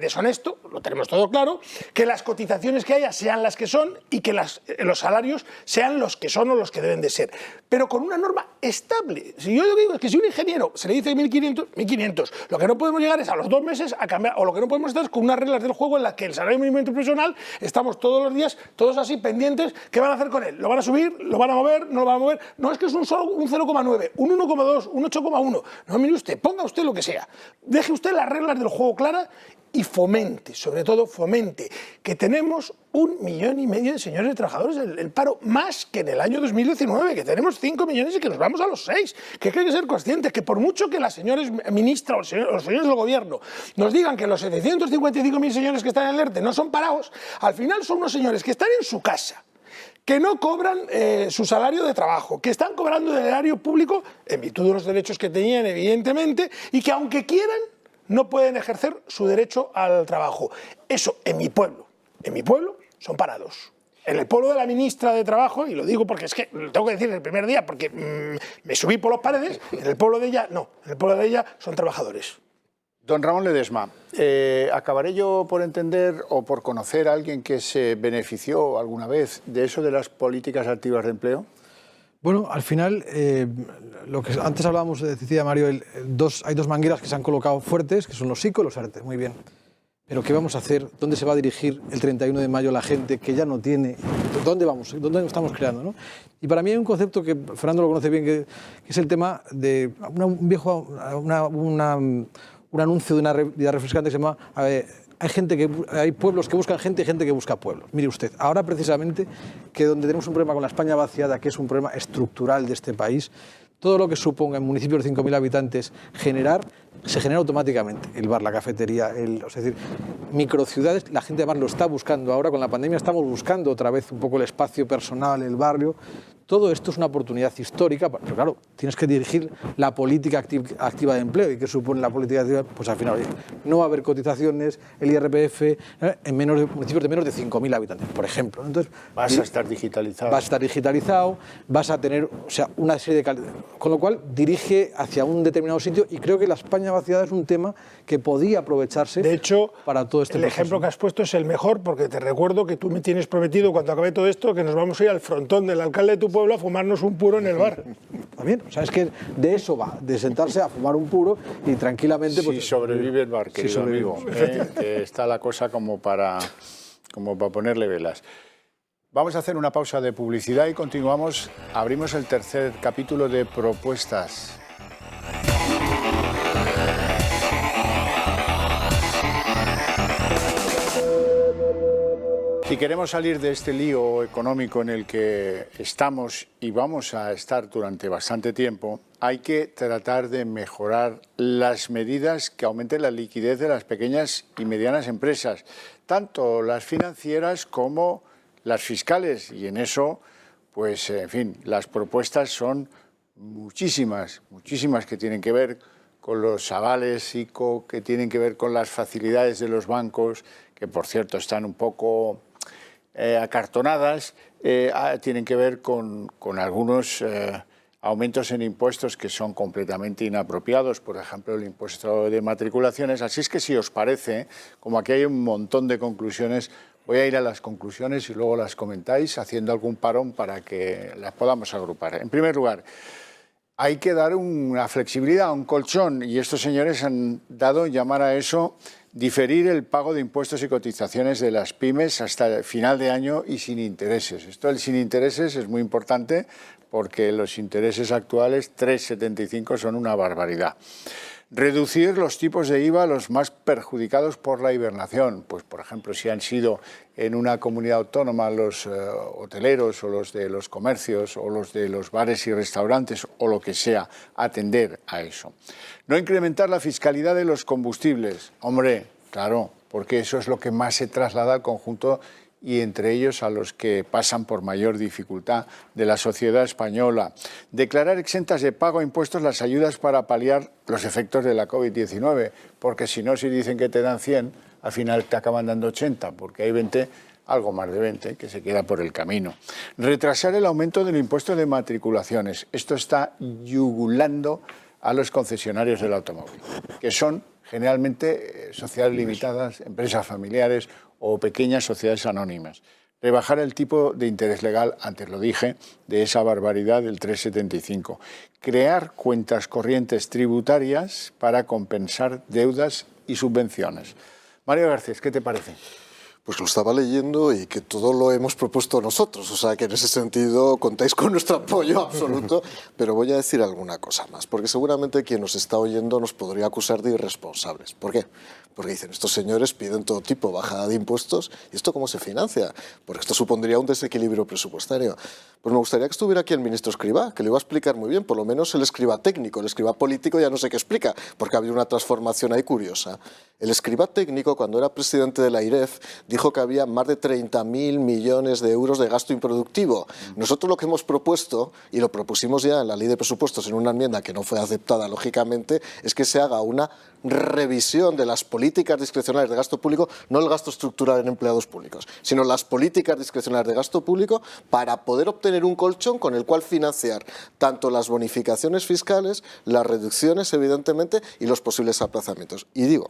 deshonesto, lo tenemos todo claro, que las cotizaciones que haya sean las que son y que los salarios sean los que son o los que deben de ser, pero con una norma estable. Si yo digo que si un ingeniero se le dice 1.500, lo que no podemos llegar es a los 2 meses a cambiar, o lo que no podemos estar es con unas reglas del juego en las que el salario mínimo interprofesional estamos todos los días, todos así pendientes, ¿qué van a hacer con él? ¿Lo van a subir? ¿Lo van a mover? ¿No lo van a mover? No, es que es un 0,9, un 1,2, un 8,1. No, mire usted, ponga usted lo que sea, deje usted las reglas del juego claras y fomente, sobre todo fomente, que tenemos 1,5 millones de señores trabajadores en el paro, más que en el año 2019, que tenemos 5 millones y que nos vamos a los 6, que hay que ser conscientes que por mucho que las señores ministras o los señores del gobierno nos digan que los 755.000 señores que están en el ERTE no son parados, al final son unos señores que están en su casa, que no cobran su salario de trabajo, que están cobrando del erario público en virtud de los derechos que tenían, evidentemente, y que aunque quieran, no pueden ejercer su derecho al trabajo. Eso en mi pueblo son parados. En el pueblo de la ministra de Trabajo, y lo digo porque es que lo tengo que decir el primer día porque me subí por las paredes, en el pueblo de ella no, en el pueblo de ella son trabajadores. Don Ramón Ledesma, ¿acabaré yo por entender o por conocer a alguien que se benefició alguna vez de eso de las políticas activas de empleo? Bueno, al final, lo que antes hablábamos, decía Mario, hay 2 mangueras que se han colocado fuertes, que son los SICO y los ERTE, muy bien. Pero ¿qué vamos a hacer? ¿Dónde se va a dirigir el 31 de mayo la gente que ya no tiene? ¿Dónde vamos? ¿Dónde estamos creando? ¿No? Y para mí hay un concepto que Fernando lo conoce bien, que es el tema de un anuncio de una bebida refrescante que se llama hay pueblos que buscan gente y gente que busca pueblos. Mire usted, ahora precisamente que donde tenemos un problema con la España vaciada, que es un problema estructural de este país, todo lo que suponga en municipios de 5.000 habitantes se genera automáticamente. El bar, la cafetería, es decir, microciudades, la gente además lo está buscando ahora, con la pandemia estamos buscando otra vez un poco el espacio personal, el barrio. todo esto es una oportunidad histórica, pero claro, tienes que dirigir la política activa de empleo. ¿Y qué supone la política activa? Pues al final, oye, no va a haber cotizaciones, el IRPF, en municipios de menos de 5.000 habitantes, por ejemplo. Entonces, vas a estar digitalizado. Vas a estar digitalizado, vas a tener, o sea, una serie de... Con lo cual, dirige hacia un determinado sitio, y creo que la España vaciada es un tema que podía aprovecharse, de hecho, para todo este el proceso. ejemplo que has puesto es el mejor, porque te recuerdo que tú me tienes prometido, cuando acabe todo esto, que nos vamos a ir al frontón del alcalde de tu pueblo a fumarnos un puro en el bar. También, o sea, es que de eso va, de sentarse a fumar un puro y tranquilamente... Si sobrevive el bar, querido amigo, que está la cosa como para ponerle velas. Vamos a hacer una pausa de publicidad y continuamos. Abrimos el tercer capítulo de propuestas. Si queremos salir de este lío económico en el que estamos y vamos a estar durante bastante tiempo, hay que tratar de mejorar las medidas que aumenten la liquidez de las pequeñas y medianas empresas, tanto las financieras como las fiscales. Y en eso, pues, en fin, las propuestas son muchísimas que tienen que ver con los avales ICO, que tienen que ver con las facilidades de los bancos, que por cierto están un poco acartonadas, tienen que ver con algunos aumentos en impuestos que son completamente inapropiados, por ejemplo el impuesto de matriculaciones. Así es que, si os parece, como aquí hay un montón de conclusiones, voy a ir a las conclusiones y luego las comentáis haciendo algún parón para que las podamos agrupar. En primer lugar, hay que dar una flexibilidad, un colchón, y estos señores han dado llamar a eso diferir el pago de impuestos y cotizaciones de las pymes hasta el final de año y sin intereses. Esto del sin intereses es muy importante porque los intereses actuales, 3,75, son una barbaridad. Reducir los tipos de IVA a los más perjudicados por la hibernación. Pues, por ejemplo, si han sido en una comunidad autónoma los hoteleros o los de los comercios o los de los bares y restaurantes o lo que sea, atender a eso. No incrementar la fiscalidad de los combustibles. Hombre, claro, porque eso es lo que más se traslada al conjunto y entre ellos a los que pasan por mayor dificultad de la sociedad española. Declarar exentas de pago a impuestos las ayudas para paliar los efectos de la COVID-19, porque si no, si dicen que te dan 100, al final te acaban dando 80, porque hay 20, algo más de 20, que se queda por el camino. Retrasar el aumento del impuesto de matriculaciones. Esto está yugulando a los concesionarios del automóvil, que son generalmente sociedades limitadas, empresas familiares o pequeñas sociedades anónimas. Rebajar el tipo de interés legal, antes lo dije, de esa barbaridad del 3,75. Crear cuentas corrientes tributarias para compensar deudas y subvenciones. Mario Garcés, ¿qué te parece? Pues lo estaba leyendo y que todo lo hemos propuesto nosotros, o sea que en ese sentido contáis con nuestro apoyo absoluto, pero voy a decir alguna cosa más, porque seguramente quien nos está oyendo nos podría acusar de irresponsables. ¿Por qué? Porque dicen, estos señores piden todo tipo, bajada de impuestos, ¿y esto cómo se financia? Porque esto supondría un desequilibrio presupuestario. Pues me gustaría que estuviera aquí el ministro Escrivá, que lo iba a explicar muy bien, por lo menos el Escrivá técnico. El Escrivá político ya no sé qué explica, porque ha habido una transformación ahí curiosa. El Escrivá técnico, cuando era presidente de la IREF, dijo que había más de 30.000 millones de euros de gasto improductivo. Nosotros lo que hemos propuesto, y lo propusimos ya en la ley de presupuestos en una enmienda que no fue aceptada, lógicamente, es que se haga una revisión de las políticas discrecionales de gasto público, no el gasto estructural en empleados públicos, sino las políticas discrecionales de gasto público, para poder obtener un colchón con el cual financiar tanto las bonificaciones fiscales, las reducciones, evidentemente, y los posibles aplazamientos. Y digo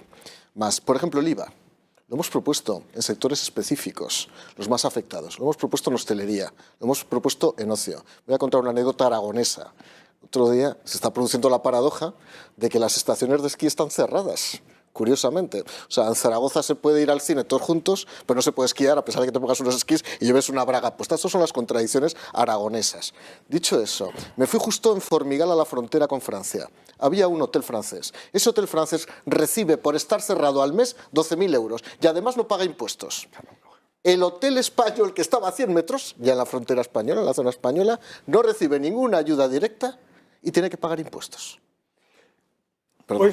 más, por ejemplo, el IVA. Lo hemos propuesto en sectores específicos, los más afectados. Lo hemos propuesto en hostelería, lo hemos propuesto en ocio. Voy a contar una anécdota aragonesa. Otro día se está produciendo la paradoja de que las estaciones de esquí están cerradas, curiosamente. O sea, en Zaragoza se puede ir al cine todos juntos, pero no se puede esquiar a pesar de que te pongas unos esquís y lleves una braga puesta. Estas son las contradicciones aragonesas. Dicho eso, me fui justo en Formigal, a la frontera con Francia. Había un hotel francés. Ese hotel francés recibe por estar cerrado al mes 12.000 euros y además no paga impuestos. El hotel español, que estaba a 100 metros, ya en la frontera española, en la zona española, no recibe ninguna ayuda directa y tiene que pagar impuestos. Pero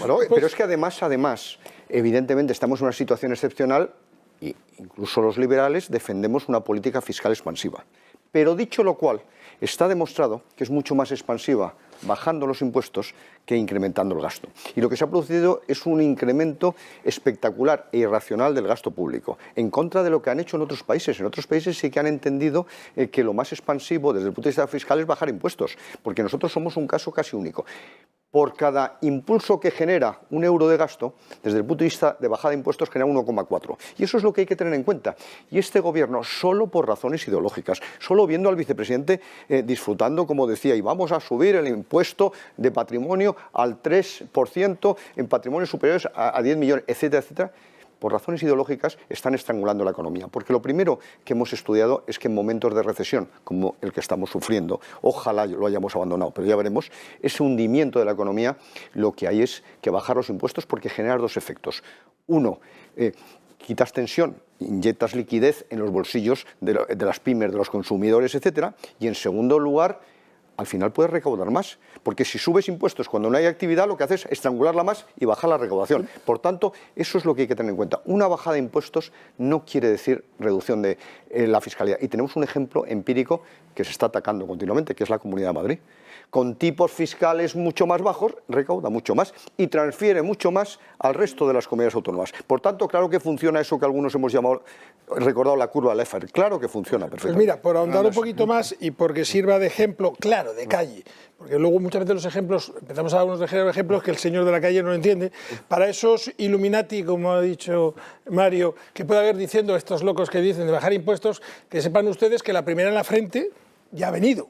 es que además, evidentemente estamos en una situación excepcional y incluso los liberales defendemos una política fiscal expansiva. Pero dicho lo cual, está demostrado que es mucho más expansiva bajando los impuestos que incrementando el gasto. Y lo que se ha producido es un incremento espectacular e irracional del gasto público, en contra de lo que han hecho en otros países. En otros países sí que han entendido que lo más expansivo desde el punto de vista fiscal es bajar impuestos, porque nosotros somos un caso casi único. Por cada impulso que genera un euro de gasto, desde el punto de vista de bajada de impuestos, genera 1,4. Y eso es lo que hay que tener en cuenta. Y este gobierno, solo por razones ideológicas, solo viendo al vicepresidente disfrutando, como decía, y vamos a subir el impuesto de patrimonio al 3% en patrimonios superiores a 10 millones, etcétera, etcétera, por razones ideológicas están estrangulando la economía. Porque lo primero que hemos estudiado es que en momentos de recesión, como el que estamos sufriendo, ojalá lo hayamos abandonado, pero ya veremos, ese hundimiento de la economía, lo que hay es que bajar los impuestos porque genera dos efectos. Uno, quitas tensión, inyectas liquidez en los bolsillos de las pymes, de los consumidores, etcétera, y en segundo lugar, al final puedes recaudar más, porque si subes impuestos cuando no hay actividad, lo que haces es estrangularla más y bajar la recaudación. Por tanto, eso es lo que hay que tener en cuenta. Una bajada de impuestos no quiere decir reducción de la fiscalidad. Y tenemos un ejemplo empírico que se está atacando continuamente, que es la Comunidad de Madrid. Con tipos fiscales mucho más bajos, recauda mucho más y transfiere mucho más al resto de las comunidades autónomas. Por tanto, claro que funciona eso que algunos hemos recordado la curva de Laffer. Claro que funciona perfectamente. Pues mira, por ahondar un poquito más y porque sirva de ejemplo, claro, de calle, porque luego muchas veces los ejemplos, empezamos a dar unos ejemplos que el señor de la calle no entiende. Para esos Illuminati, como ha dicho Mario, que puede haber diciendo estos locos que dicen de bajar impuestos, que sepan ustedes que la primera en la frente ya ha venido.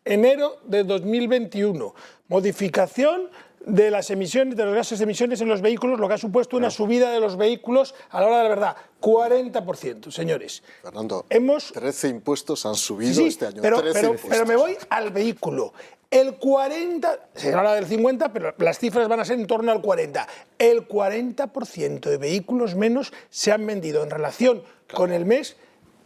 Enero de 2021, modificación de las emisiones, de los gases de emisiones en los vehículos, lo que ha supuesto una subida de los vehículos a la hora de la verdad, 40%, señores. Fernando, 13 impuestos han subido este año. Pero me voy al vehículo. El 40, se habla del 50, pero las cifras van a ser en torno al 40. El 40% de vehículos menos se han vendido en relación con el mes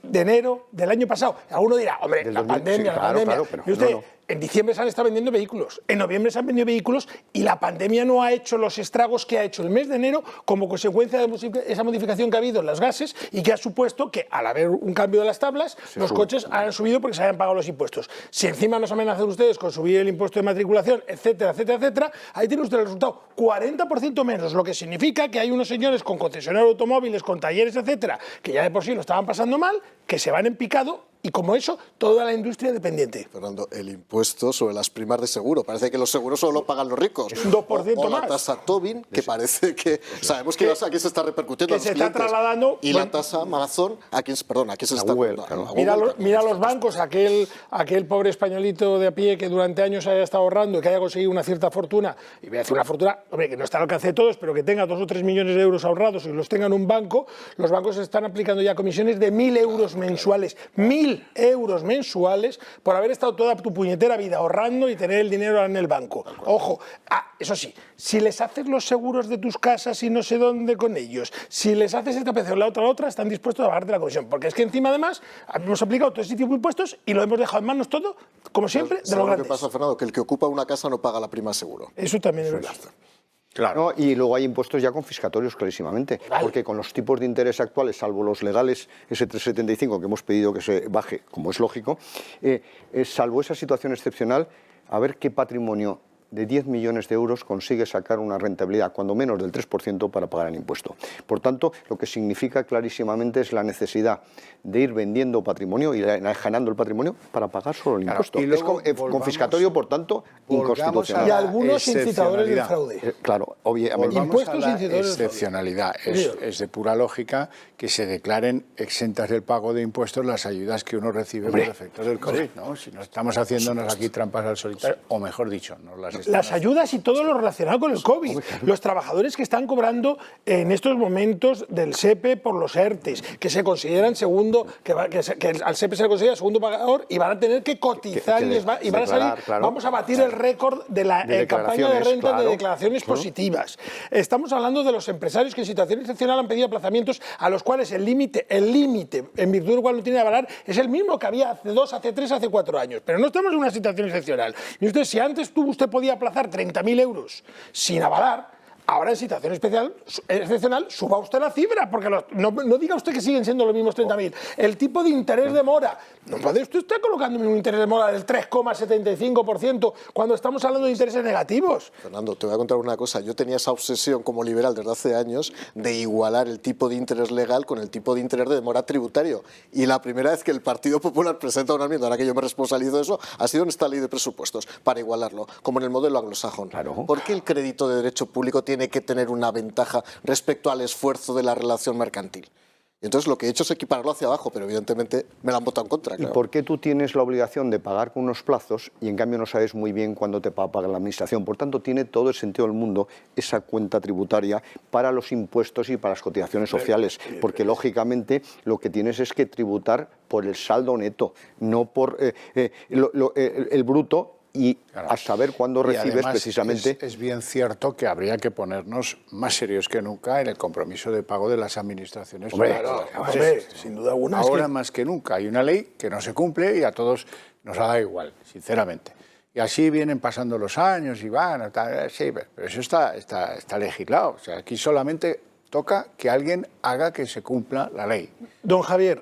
de enero del año pasado. Alguno dirá, hombre, la pandemia, la pandemia. Claro, y usted, en diciembre se han estado vendiendo vehículos, en noviembre se han vendido vehículos y la pandemia no ha hecho los estragos que ha hecho el mes de enero como consecuencia de esa modificación que ha habido en los gases y que ha supuesto que al haber un cambio de las tablas, los coches han subido porque se hayan pagado los impuestos. Si encima nos amenazan ustedes con subir el impuesto de matriculación, etcétera, etcétera, etcétera, ahí tiene usted el resultado, 40% menos, lo que significa que hay unos señores con concesionarios de automóviles, con talleres, etcétera, que ya de por sí lo estaban pasando mal, que se van en picado. Y como eso, toda la industria dependiente. Fernando, el impuesto sobre las primas de seguro. Parece que los seguros solo lo pagan los ricos. Es un 2% o más. La tasa Tobin, que parece que sabemos que aquí se está repercutiendo que a los se clientes. está trasladando. Y la tasa Amazon, aquí se está Google, claro. Mira los bancos, aquel pobre españolito de a pie que durante años haya estado ahorrando y que haya conseguido una cierta fortuna, y voy a decir una fortuna, hombre, que no está al alcance de todos, pero que tenga 2 o 3 millones de euros ahorrados y los tenga en un banco, los bancos están aplicando ya comisiones de 1.000 euros mensuales. 1.000 euros mensuales por haber estado toda tu puñetera vida ahorrando y tener el dinero en el banco. Ojo, eso sí, si les haces los seguros de tus casas y no sé dónde con ellos, si les haces esta pensión, la otra, están dispuestos a bajarte la comisión. Porque es que encima además hemos aplicado todo ese tipo de impuestos y lo hemos dejado en manos todo, como siempre, de los grandes. ¿Qué pasa, Fernando? Que el que ocupa una casa no paga la prima seguro. Eso también es verdad. Claro. No, y luego hay impuestos ya confiscatorios clarísimamente, porque con los tipos de interés actuales, salvo los legales, ese 3,75 que hemos pedido que se baje, como es lógico, salvo esa situación excepcional, a ver qué patrimonio de 10 millones de euros consigue sacar una rentabilidad, cuando menos del 3% para pagar el impuesto. Por tanto, lo que significa clarísimamente es la necesidad de ir vendiendo patrimonio y ganando el patrimonio para pagar solo el impuesto. Y luego es confiscatorio, por tanto, inconstitucional. Y algunos incitadores del fraude. Claro, obviamente. Impuestos a la incitadores excepcionalidad. Es de pura lógica que se declaren exentas del pago de impuestos las ayudas que uno recibe por efectos del COVID, ¿no? Si no estamos haciéndonos aquí trampas al solitario, o mejor dicho, no las ayudas y todo lo relacionado con el COVID. Los trabajadores que están cobrando en estos momentos del SEPE por los ERTES, que se consideran segundo, que al SEPE se le considera segundo pagador y van a tener que cotizar y van a salir. Claro, vamos a batir el récord de la campaña de rentas de declaraciones positivas. Estamos hablando de los empresarios que en situación excepcional han pedido aplazamientos a los cuales el límite, en virtud del cual no tiene que avalar, es el mismo que había hace 2, hace 3, hace 4 años. Pero no estamos en una situación excepcional. Y usted, si antes usted podía aplazar 30.000 euros sin avalar, Ahora en situación excepcional suba usted la cifra, porque no diga usted que siguen siendo los mismos 30.000. El tipo de interés de mora, no puede usted estar colocando un interés de mora del 3,75% cuando estamos hablando de intereses negativos. Fernando, te voy a contar una cosa. Yo tenía esa obsesión como liberal desde hace años de igualar el tipo de interés legal con el tipo de interés de mora tributario. Y la primera vez que el Partido Popular presenta una enmienda, ahora que yo me responsabilizo de eso, ha sido en esta ley de presupuestos, para igualarlo, como en el modelo anglosajón. Claro. ¿Por qué el crédito de derecho público tiene que tener una ventaja respecto al esfuerzo de la relación mercantil? Y entonces lo que he hecho es equipararlo hacia abajo, pero evidentemente me la han votado en contra. Claro. ¿Y por qué tú tienes la obligación de pagar con unos plazos y en cambio no sabes muy bien cuándo te va a pagar la administración? Por tanto, tiene todo el sentido del mundo esa cuenta tributaria para los impuestos y para las cotizaciones sociales, porque lógicamente lo que tienes es que tributar por el saldo neto, no por el bruto. Y claro, a saber cuándo recibes además, precisamente... Es bien cierto que habría que ponernos más serios que nunca en el compromiso de pago de las administraciones. Sin duda alguna. Ahora más que nunca. Hay una ley que no se cumple y a todos nos ha dado igual, sinceramente. Y así vienen pasando los años y van, sí, pero eso está legislado. O sea, aquí solamente toca que alguien haga que se cumpla la ley. Don Javier,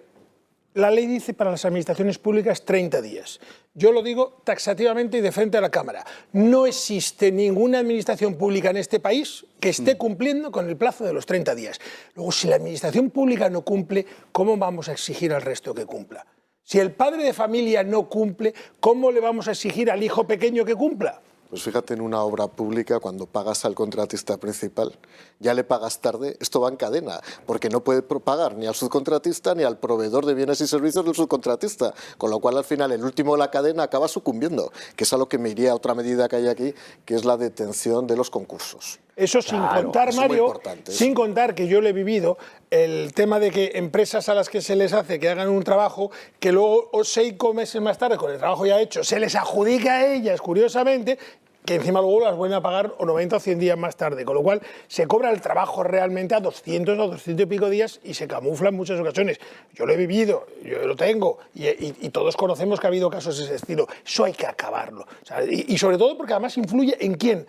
la ley dice para las administraciones públicas 30 días. Yo lo digo taxativamente y de frente a la Cámara. No existe ninguna administración pública en este país que esté cumpliendo con el plazo de los 30 días. Luego, si la administración pública no cumple, ¿cómo vamos a exigir al resto que cumpla? Si el padre de familia no cumple, ¿cómo le vamos a exigir al hijo pequeño que cumpla? Pues fíjate, en una obra pública, cuando pagas al contratista principal, ya le pagas tarde, esto va en cadena, porque no puede pagar ni al subcontratista ni al proveedor de bienes y servicios del subcontratista, con lo cual al final el último de la cadena acaba sucumbiendo, que es a lo que me iría otra medida que hay aquí, que es la detención de los concursos. Eso sin contar, Mario, sin contar que yo lo he vivido, el tema de que empresas a las que se les hace que hagan un trabajo, que luego 6 meses más tarde, con el trabajo ya hecho, se les adjudica a ellas, curiosamente, que encima luego las vuelven a pagar o 90 o 100 días más tarde, con lo cual se cobra el trabajo realmente a 200 o 200 y pico días y se camufla en muchas ocasiones. Yo lo he vivido, yo lo tengo y todos conocemos que ha habido casos de ese estilo. Eso hay que acabarlo. O sea, y sobre todo porque además influye en quién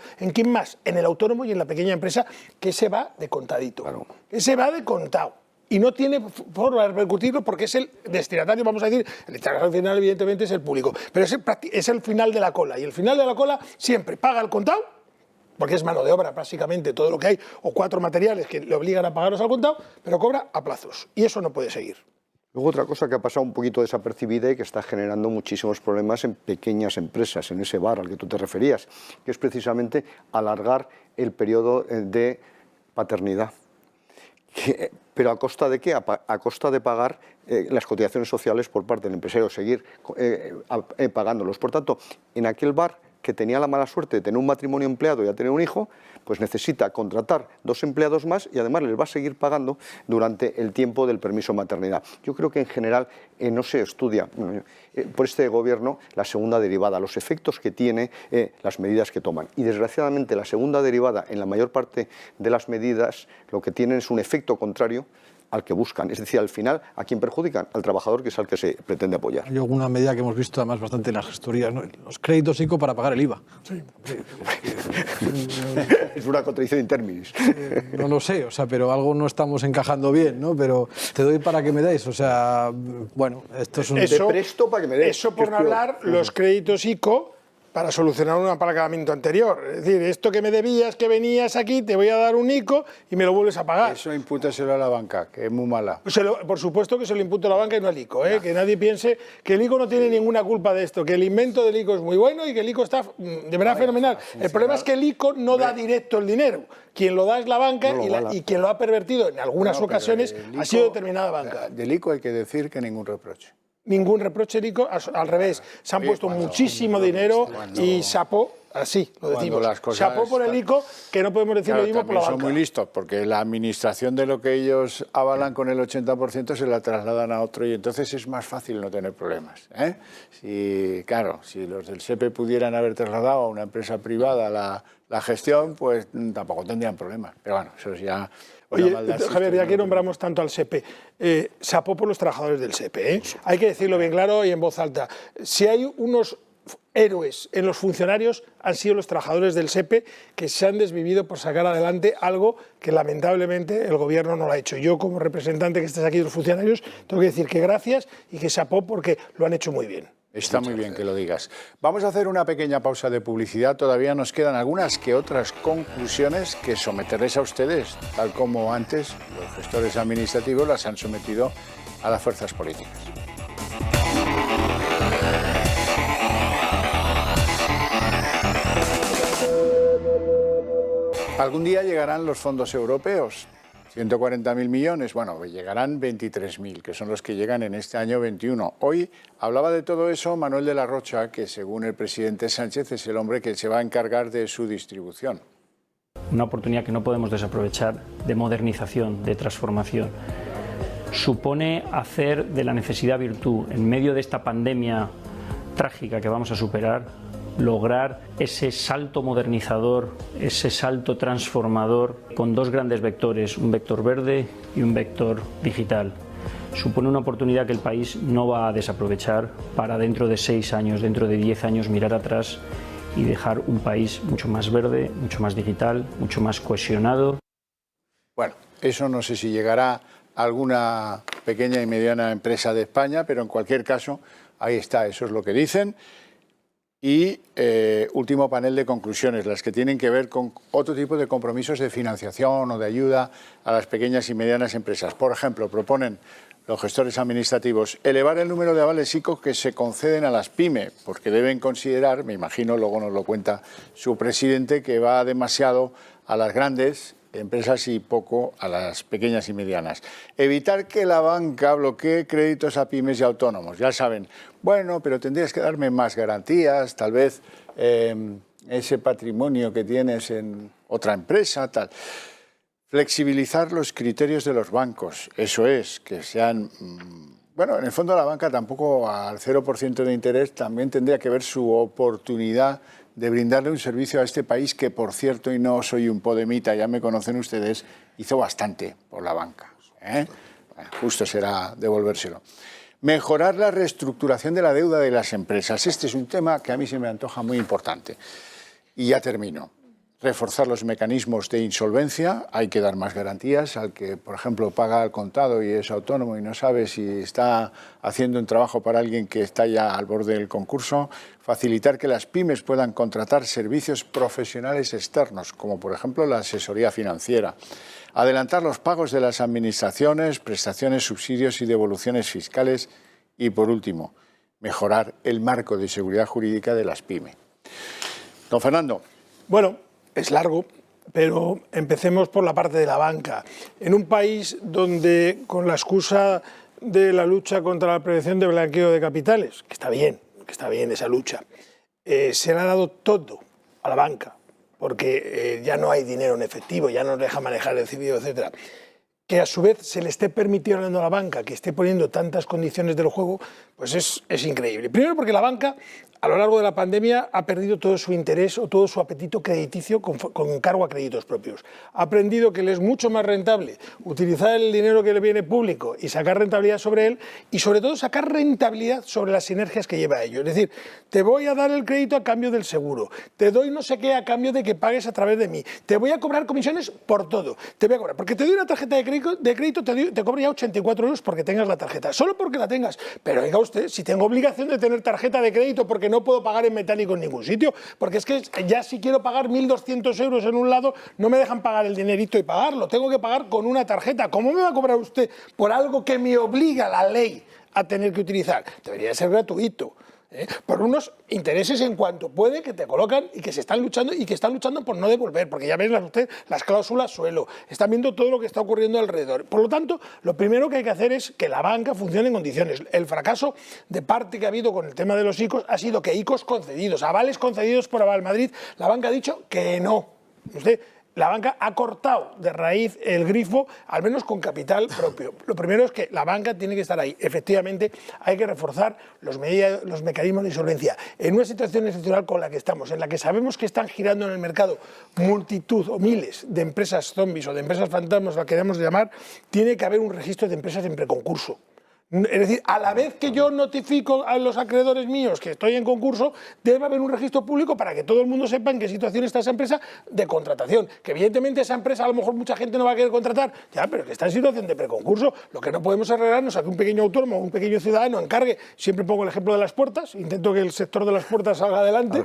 más, en el autónomo y en la pequeña empresa, que se va de contadito, claro, que se va de contado. Y no tiene forma de repercutirlo porque es el destinatario, vamos a decir, el destinatario final evidentemente es el público, pero es el final de la cola, y el final de la cola siempre paga el contado, porque es mano de obra básicamente todo lo que hay, o 4 materiales que le obligan a pagarlos al contado, pero cobra a plazos, y eso no puede seguir. Luego otra cosa que ha pasado un poquito desapercibida y que está generando muchísimos problemas en pequeñas empresas, en ese bar al que tú te referías, que es precisamente alargar el periodo de paternidad. ¿Pero a costa de qué? A costa de pagar las cotizaciones sociales por parte del empresario, seguir pagándolos. Por tanto, en aquel bar que tenía la mala suerte de tener un matrimonio empleado y a tener un hijo, pues necesita contratar 2 empleados más y además les va a seguir pagando durante el tiempo del permiso de maternidad. Yo creo que en general no se estudia por este gobierno la segunda derivada, los efectos que tiene las medidas que toman. Y desgraciadamente la segunda derivada en la mayor parte de las medidas lo que tienen es un efecto contrario al que buscan, es decir, al final, ¿a quién perjudican? Al trabajador, que es al que se pretende apoyar. Hay alguna medida que hemos visto además bastante en las gestorías, ¿no? Los créditos ICO para pagar el IVA. Sí. Es una contradicción in terminis. No lo sé, o sea, pero algo no estamos encajando bien, ¿no? Pero te doy para que me deis, o sea, bueno, esto es un... Te presto para que me des. Eso por no hablar, los créditos ICO para solucionar un apalancamiento anterior. Es decir, esto que me debías, que venías aquí, te voy a dar un ICO y me lo vuelves a pagar. Eso impútaselo a la banca, que es muy mala. Por supuesto que se lo imputo a la banca y no al ICO, ¿eh? Que nadie piense que el ICO no tiene ninguna culpa de esto, que el invento del ICO es muy bueno y que el ICO está de verdad fenomenal. El problema es que el ICO no da directo el dinero. Quien lo da es la banca y quien lo ha pervertido en algunas ocasiones ha sido determinada banca. Del ICO hay que decir que ningún reproche. Ningún reproche, Nico, al revés. Se han puesto muchísimo dinero y sapó, así lo decimos, sapó por el ICO, que no podemos decir lo mismo por la banca. Son muy listos, porque la administración de lo que ellos avalan con el 80% se la trasladan a otro y entonces es más fácil no tener problemas. Si los del SEPE pudieran haber trasladado a una empresa privada la gestión, pues tampoco tendrían problemas. Pero bueno, eso es ya... Oye, Javier, ya que nombramos tanto al SEPE, sapó por los trabajadores del SEPE, ¿eh? Hay que decirlo bien claro y en voz alta. Si hay unos héroes en los funcionarios han sido los trabajadores del SEPE, que se han desvivido por sacar adelante algo que lamentablemente el gobierno no lo ha hecho. Yo, como representante que estés aquí de los funcionarios, tengo que decir que gracias y que chapó porque lo han hecho muy bien. Está muy bien que lo digas. Vamos a hacer una pequeña pausa de publicidad. Todavía nos quedan algunas que otras conclusiones que someterles a ustedes, tal como antes los gestores administrativos las han sometido a las fuerzas políticas. Algún día llegarán los fondos europeos. 140.000 millones, bueno, llegarán 23.000, que son los que llegan en este año 21. Hoy hablaba de todo eso Manuel de la Rocha, que según el presidente Sánchez es el hombre que se va a encargar de su distribución. Una oportunidad que no podemos desaprovechar de modernización, de transformación. Supone hacer de la necesidad virtud, en medio de esta pandemia trágica que vamos a superar, lograr ese salto modernizador, ese salto transformador con dos grandes vectores, un vector verde y un vector digital. Supone una oportunidad que el país no va a desaprovechar para dentro de 6 años, dentro de 10 años mirar atrás y dejar un país mucho más verde, mucho más digital, mucho más cohesionado. Bueno, eso no sé si llegará a alguna pequeña y mediana empresa de España, pero en cualquier caso, ahí está, eso es lo que dicen. Y último panel de conclusiones, las que tienen que ver con otro tipo de compromisos de financiación o de ayuda a las pequeñas y medianas empresas. Por ejemplo, proponen los gestores administrativos elevar el número de avales ICO que se conceden a las PYME, porque deben considerar, me imagino, luego nos lo cuenta su presidente, que va demasiado a las grandes empresas y poco a las pequeñas y medianas. Evitar que la banca bloquee créditos a pymes y autónomos. Ya saben, bueno, pero tendrías que darme más garantías, tal vez ese patrimonio que tienes en otra empresa, tal. Flexibilizar los criterios de los bancos, eso es, que sean... Bueno, en el fondo la banca tampoco al 0% de interés también tendría que ver su oportunidad de brindarle un servicio a este país que, por cierto, y no soy un podemita, ya me conocen ustedes, hizo bastante por la banca. Bueno, justo será devolvérselo. Mejorar la reestructuración de la deuda de las empresas. Este es un tema que a mí se me antoja muy importante. Y ya termino. Reforzar los mecanismos de insolvencia, hay que dar más garantías al que, por ejemplo, paga al contado y es autónomo y no sabe si está haciendo un trabajo para alguien que está ya al borde del concurso. Facilitar que las pymes puedan contratar servicios profesionales externos, como por ejemplo la asesoría financiera. Adelantar los pagos de las administraciones, prestaciones, subsidios y devoluciones fiscales. Y por último, mejorar el marco de seguridad jurídica de las pymes. Don Fernando. Bueno, es largo, pero empecemos por la parte de la banca. En un país donde, con la excusa de la lucha contra la prevención de blanqueo de capitales, que está bien esa lucha, se le ha dado todo a la banca, porque ya no hay dinero en efectivo, ya no deja manejar el efectivo, etcétera. Que a su vez se le esté permitiendo a la banca que esté poniendo tantas condiciones del juego, pues es increíble. Primero porque la banca, a lo largo de la pandemia, ha perdido todo su interés o todo su apetito crediticio con cargo a créditos propios. Ha aprendido que le es mucho más rentable utilizar el dinero que le viene público y sacar rentabilidad sobre él, y sobre todo sacar rentabilidad sobre las sinergias que lleva a ello. Es decir, te voy a dar el crédito a cambio del seguro, te doy no sé qué a cambio de que pagues a través de mí, te voy a cobrar comisiones por todo, te voy a cobrar, porque te doy una tarjeta de crédito te cobro ya 84 euros porque tengas la tarjeta, solo porque la tengas. Pero oiga usted, si tengo obligación de tener tarjeta de crédito porque no puedo pagar en metálico en ningún sitio, porque es que ya si quiero pagar 1.200 euros en un lado, no me dejan pagar el dinerito y pagarlo, tengo que pagar con una tarjeta. ¿Cómo me va a cobrar usted por algo que me obliga la ley a tener que utilizar? Debería ser gratuito. Por unos intereses en cuanto puede que te colocan y que se están luchando y que están luchando por no devolver, porque ya ven usted las cláusulas suelo, están viendo todo lo que está ocurriendo alrededor. Por lo tanto, lo primero que hay que hacer es que la banca funcione en condiciones. El fracaso de parte que ha habido con el tema de los ICOs ha sido que ICOs concedidos, avales concedidos por Aval Madrid, la banca ha dicho que no. La banca ha cortado de raíz el grifo, al menos con capital propio. Lo primero es que la banca tiene que estar ahí. Efectivamente, hay que reforzar los mecanismos de insolvencia. En una situación excepcional con la que estamos, en la que sabemos que están girando en el mercado multitud o miles de empresas zombies o de empresas fantasmas, lo que queramos llamar, tiene que haber un registro de empresas en preconcurso. Es decir, a la vez que yo notifico a los acreedores míos que estoy en concurso, debe haber un registro público para que todo el mundo sepa en qué situación está esa empresa de contratación. Que evidentemente esa empresa a lo mejor mucha gente no va a querer contratar, ya, pero que está en situación de preconcurso. Lo que no podemos arreglarnos es que un pequeño autónomo, un pequeño ciudadano encargue, siempre pongo el ejemplo de las puertas, intento que el sector de las puertas salga adelante,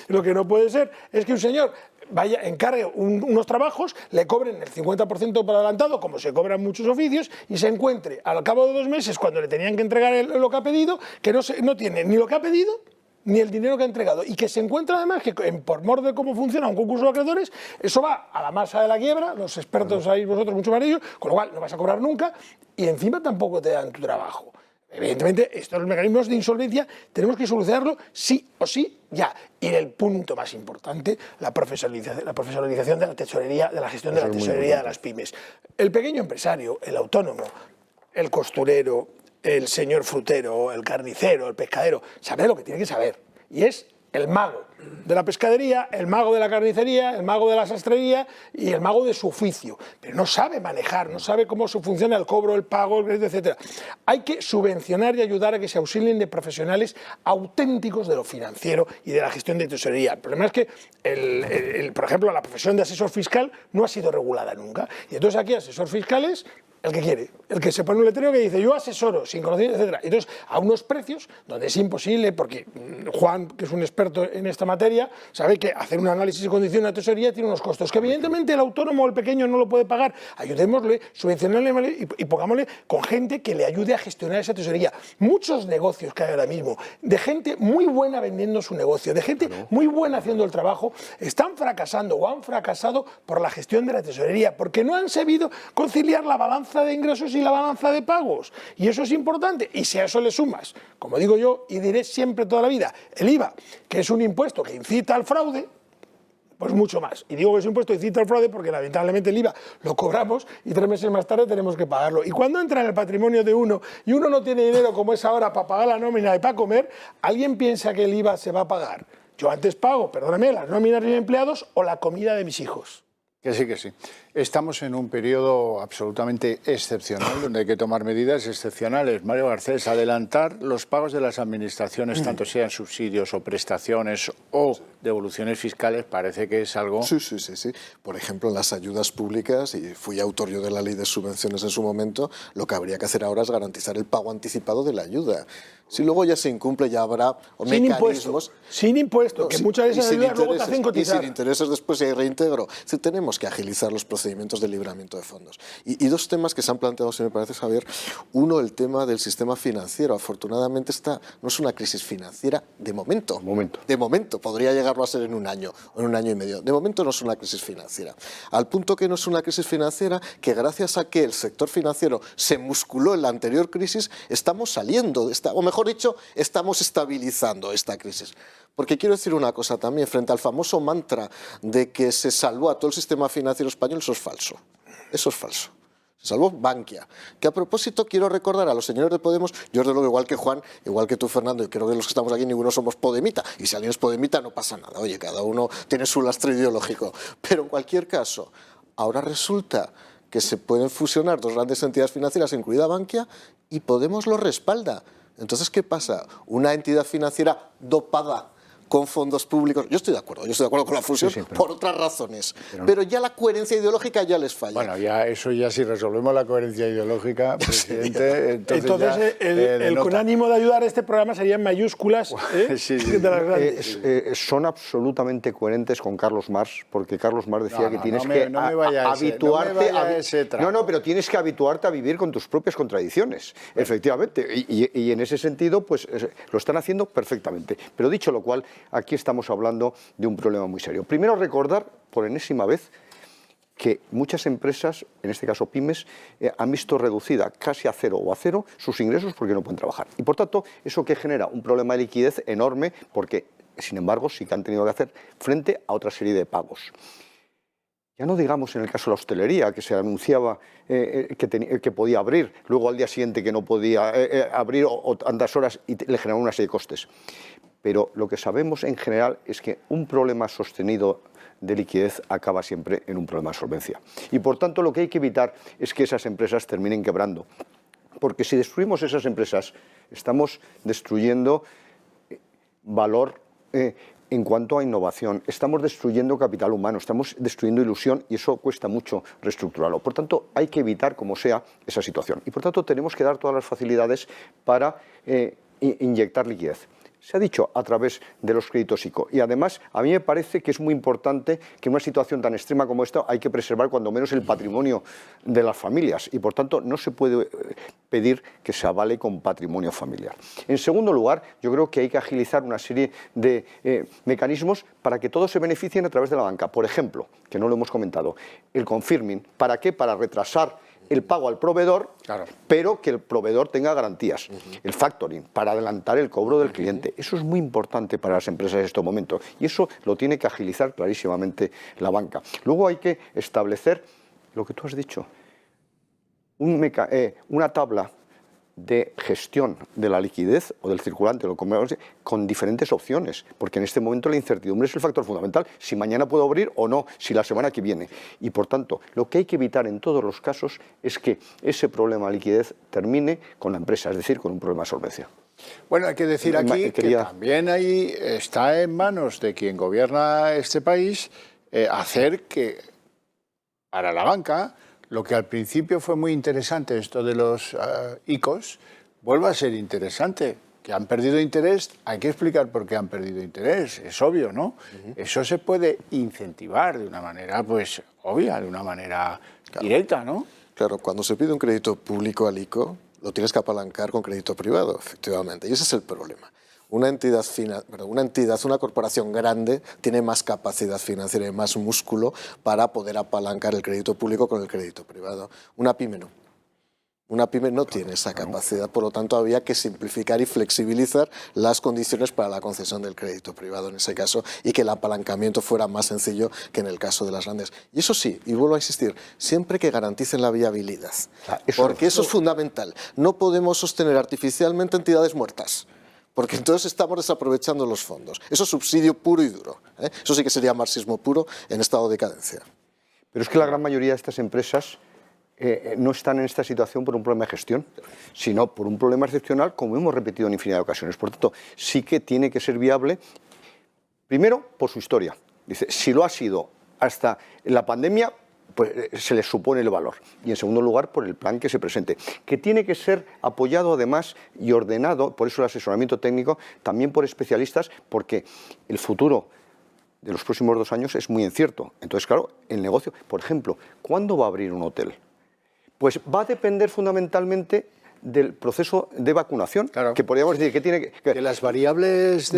Lo que no puede ser es que un señor vaya, encargue unos trabajos, le cobren el 50% por adelantado, como se cobran muchos oficios, y se encuentre al cabo de 2 meses, cuando le tenían que entregar lo que ha pedido, que no tiene ni lo que ha pedido, ni el dinero que ha entregado, y que se encuentra además que por mor de cómo funciona un concurso de acreedores, eso va a la masa de la quiebra, los expertos sabéis vosotros mucho más de ello, con lo cual no vas a cobrar nunca, y encima tampoco te dan tu trabajo. Evidentemente, estos mecanismos de insolvencia tenemos que solucionarlo sí o sí ya. Y el punto más importante, la profesionalización de la tesorería, de la gestión de la tesorería de las pymes. El pequeño empresario, el autónomo, el costurero, el señor frutero, el carnicero, el pescadero, sabe lo que tiene que saber. Y es el mago de la pescadería, el mago de la carnicería, el mago de la sastrería y el mago de su oficio. Pero no sabe manejar, no sabe cómo funciona el cobro, el pago, el crédito, etc. Hay que subvencionar y ayudar a que se auxilien de profesionales auténticos de lo financiero y de la gestión de tesorería. El problema es que, por ejemplo, la profesión de asesor fiscal no ha sido regulada nunca. Y entonces aquí asesor fiscal es el que quiere, el que se pone un letrero que dice yo asesoro, sin conocimiento, etc. Entonces, a unos precios donde es imposible, porque Juan, que es un experto en esta materia, sabe que hacer un análisis de condición de tesorería tiene unos costos que evidentemente el autónomo o el pequeño no lo puede pagar. Ayudémosle, subvencionémosle y pongámosle con gente que le ayude a gestionar esa tesorería. Muchos negocios que hay ahora mismo, de gente muy buena vendiendo su negocio, de gente muy buena haciendo el trabajo, están fracasando o han fracasado por la gestión de la tesorería, porque no han sabido conciliar la balanza de ingresos y la balanza de pagos, y eso es importante. Y si a eso le sumas, como digo yo y diré siempre toda la vida, el IVA, que es un impuesto que incita al fraude, pues mucho más. Y digo que es un impuesto que incita al fraude porque lamentablemente el IVA lo cobramos y 3 meses más tarde tenemos que pagarlo. Y cuando entra en el patrimonio de uno y uno no tiene dinero como es ahora para pagar la nómina y para comer, ¿alguien piensa que el IVA se va a pagar? Yo antes pago, perdóname, las nóminas de mis empleados o la comida de mis hijos. Que sí, que sí. Estamos en un periodo absolutamente excepcional, donde hay que tomar medidas excepcionales. Mario Garcés, adelantar los pagos de las administraciones, tanto sean subsidios o prestaciones o devoluciones fiscales, parece que es algo... Sí. Por ejemplo, en las ayudas públicas, y fui autor yo de la ley de subvenciones en su momento, lo que habría que hacer ahora es garantizar el pago anticipado de la ayuda. Si luego ya se incumple, ya habrá mecanismos... Sin impuestos, que muchas veces ayudas luego te hacen cotizar. Y sin intereses después si hay reintegro. Si tenemos que agilizar los procedimientos de libramiento de fondos. Y 2 temas que se han planteado, si me parece, Javier. Uno, el tema del sistema financiero. Afortunadamente esta no es una crisis financiera de momento. De momento. Podría llegarlo a ser en 1 año o en 1 año y medio. De momento no es una crisis financiera. Al punto que no es una crisis financiera que gracias a que el sector financiero se musculó en la anterior crisis, estamos saliendo, o mejor dicho, estamos estabilizando esta crisis. Porque quiero decir una cosa también, frente al famoso mantra de que se salvó a todo el sistema financiero español, eso es falso. Eso es falso. Se salvó Bankia. Que a propósito quiero recordar a los señores de Podemos, yo desde luego igual que Juan, igual que tú Fernando, y creo que los que estamos aquí ninguno somos podemita, y si alguien es podemita no pasa nada, oye, cada uno tiene su lastre ideológico. Pero en cualquier caso, ahora resulta que se pueden fusionar 2 grandes entidades financieras, incluida Bankia, y Podemos lo respalda. Entonces, ¿qué pasa? Una entidad financiera dopada con fondos públicos. Yo estoy de acuerdo con la fusión por otras razones. Pero ya la coherencia ideológica ya les falla. Bueno, eso ya si resolvemos la coherencia ideológica, presidente, entonces ya, el con ánimo de ayudar a este programa sería en mayúsculas. Son absolutamente coherentes con Carlos Marx, porque Carlos Marx decía que tienes que habituarte pero tienes que habituarte a vivir con tus propias contradicciones. Efectivamente. Y en ese sentido, pues lo están haciendo perfectamente. Pero dicho lo cual, aquí estamos hablando de un problema muy serio. Primero, recordar, por enésima vez, que muchas empresas, en este caso pymes, han visto reducida casi a cero sus ingresos porque no pueden trabajar. Y por tanto, eso que genera un problema de liquidez enorme porque, sin embargo, sí que han tenido que hacer frente a otra serie de pagos. Ya no digamos en el caso de la hostelería, que se anunciaba que podía abrir, luego al día siguiente que no podía abrir o tantas horas y le generaba una serie de costes. Pero lo que sabemos en general es que un problema sostenido de liquidez acaba siempre en un problema de solvencia. Y por tanto lo que hay que evitar es que esas empresas terminen quebrando. Porque si destruimos esas empresas, estamos destruyendo valor en cuanto a innovación, estamos destruyendo capital humano, estamos destruyendo ilusión y eso cuesta mucho reestructurarlo. Por tanto, hay que evitar como sea esa situación y por tanto tenemos que dar todas las facilidades para inyectar liquidez. Se ha dicho a través de los créditos ICO y además a mí me parece que es muy importante que en una situación tan extrema como esta hay que preservar cuando menos el patrimonio de las familias y por tanto no se puede pedir que se avale con patrimonio familiar. En segundo lugar, yo creo que hay que agilizar una serie de mecanismos para que todos se beneficien a través de la banca. Por ejemplo, que no lo hemos comentado, el confirming. ¿Para qué? Para retrasar el pago al proveedor, claro, pero que el proveedor tenga garantías. El factoring, para adelantar el cobro del cliente. Eso es muy importante para las empresas en estos momentos y eso lo tiene que agilizar clarísimamente la banca. Luego hay que establecer lo que tú has dicho, una tabla de gestión de la liquidez o del circulante con diferentes opciones, porque en este momento la incertidumbre es el factor fundamental, si mañana puedo abrir o no, si la semana que viene. Y por tanto, lo que hay que evitar en todos los casos es que ese problema de liquidez termine con la empresa, es decir, con un problema de solvencia. Bueno, hay que decir aquí que también ahí está en manos de quien gobierna este país hacer que para la banca lo que al principio fue muy interesante, esto de los ICOs, vuelva a ser interesante. Que han perdido interés, hay que explicar por qué han perdido interés, es obvio, ¿no? Eso se puede incentivar de una manera, pues, obvia, de una manera directa, ¿no? Claro, cuando se pide un crédito público al ICO, lo tienes que apalancar con crédito privado, efectivamente, y ese es el problema. Una entidad, una corporación grande tiene más capacidad financiera y más músculo para poder apalancar el crédito público con el crédito privado. Una pyme no. Una pyme no tiene esa capacidad, por lo tanto había que simplificar y flexibilizar las condiciones para la concesión del crédito privado en ese caso y que el apalancamiento fuera más sencillo que en el caso de las grandes. Y eso sí, y vuelvo a insistir, siempre que garanticen la viabilidad, porque eso es fundamental. No podemos sostener artificialmente entidades muertas, porque entonces estamos desaprovechando los fondos. Eso es subsidio puro y duro, ¿eh? Eso sí que sería marxismo puro en estado de decadencia. Pero es que la gran mayoría de estas empresas no están en esta situación por un problema de gestión, sino por un problema excepcional, como hemos repetido en infinidad de ocasiones. Por tanto, sí que tiene que ser viable, primero, por su historia. Dice, si lo ha sido hasta la pandemia, pues se les supone el valor. Y en segundo lugar, por el plan que se presente, que tiene que ser apoyado además y ordenado, por eso el asesoramiento técnico, también por especialistas, porque el futuro de los próximos 2 años es muy incierto. Entonces, claro, el negocio, por ejemplo, ¿cuándo va a abrir un hotel? Pues va a depender fundamentalmente del proceso de vacunación, claro, que podríamos decir que tiene que las variables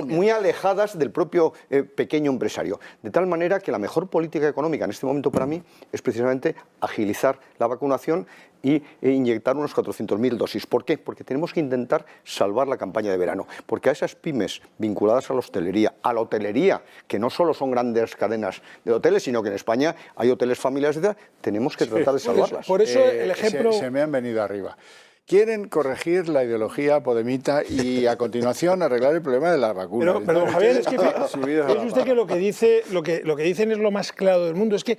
muy alejadas del propio pequeño empresario, de tal manera que la mejor política económica en este momento para mí es precisamente agilizar la vacunación e inyectar unos 400.000 dosis. ¿Por qué? Porque tenemos que intentar salvar la campaña de verano, porque a esas pymes vinculadas a la hotelería, que no solo son grandes cadenas de hoteles, sino que en España hay hoteles familiares, etc., tenemos que tratar de salvarlas. Por eso el ejemplo... Se me han venido arriba. Quieren corregir la ideología podemita y a continuación arreglar el problema de las vacunas. Pero Javier, es que es usted que lo que dicen es lo más claro del mundo. Es que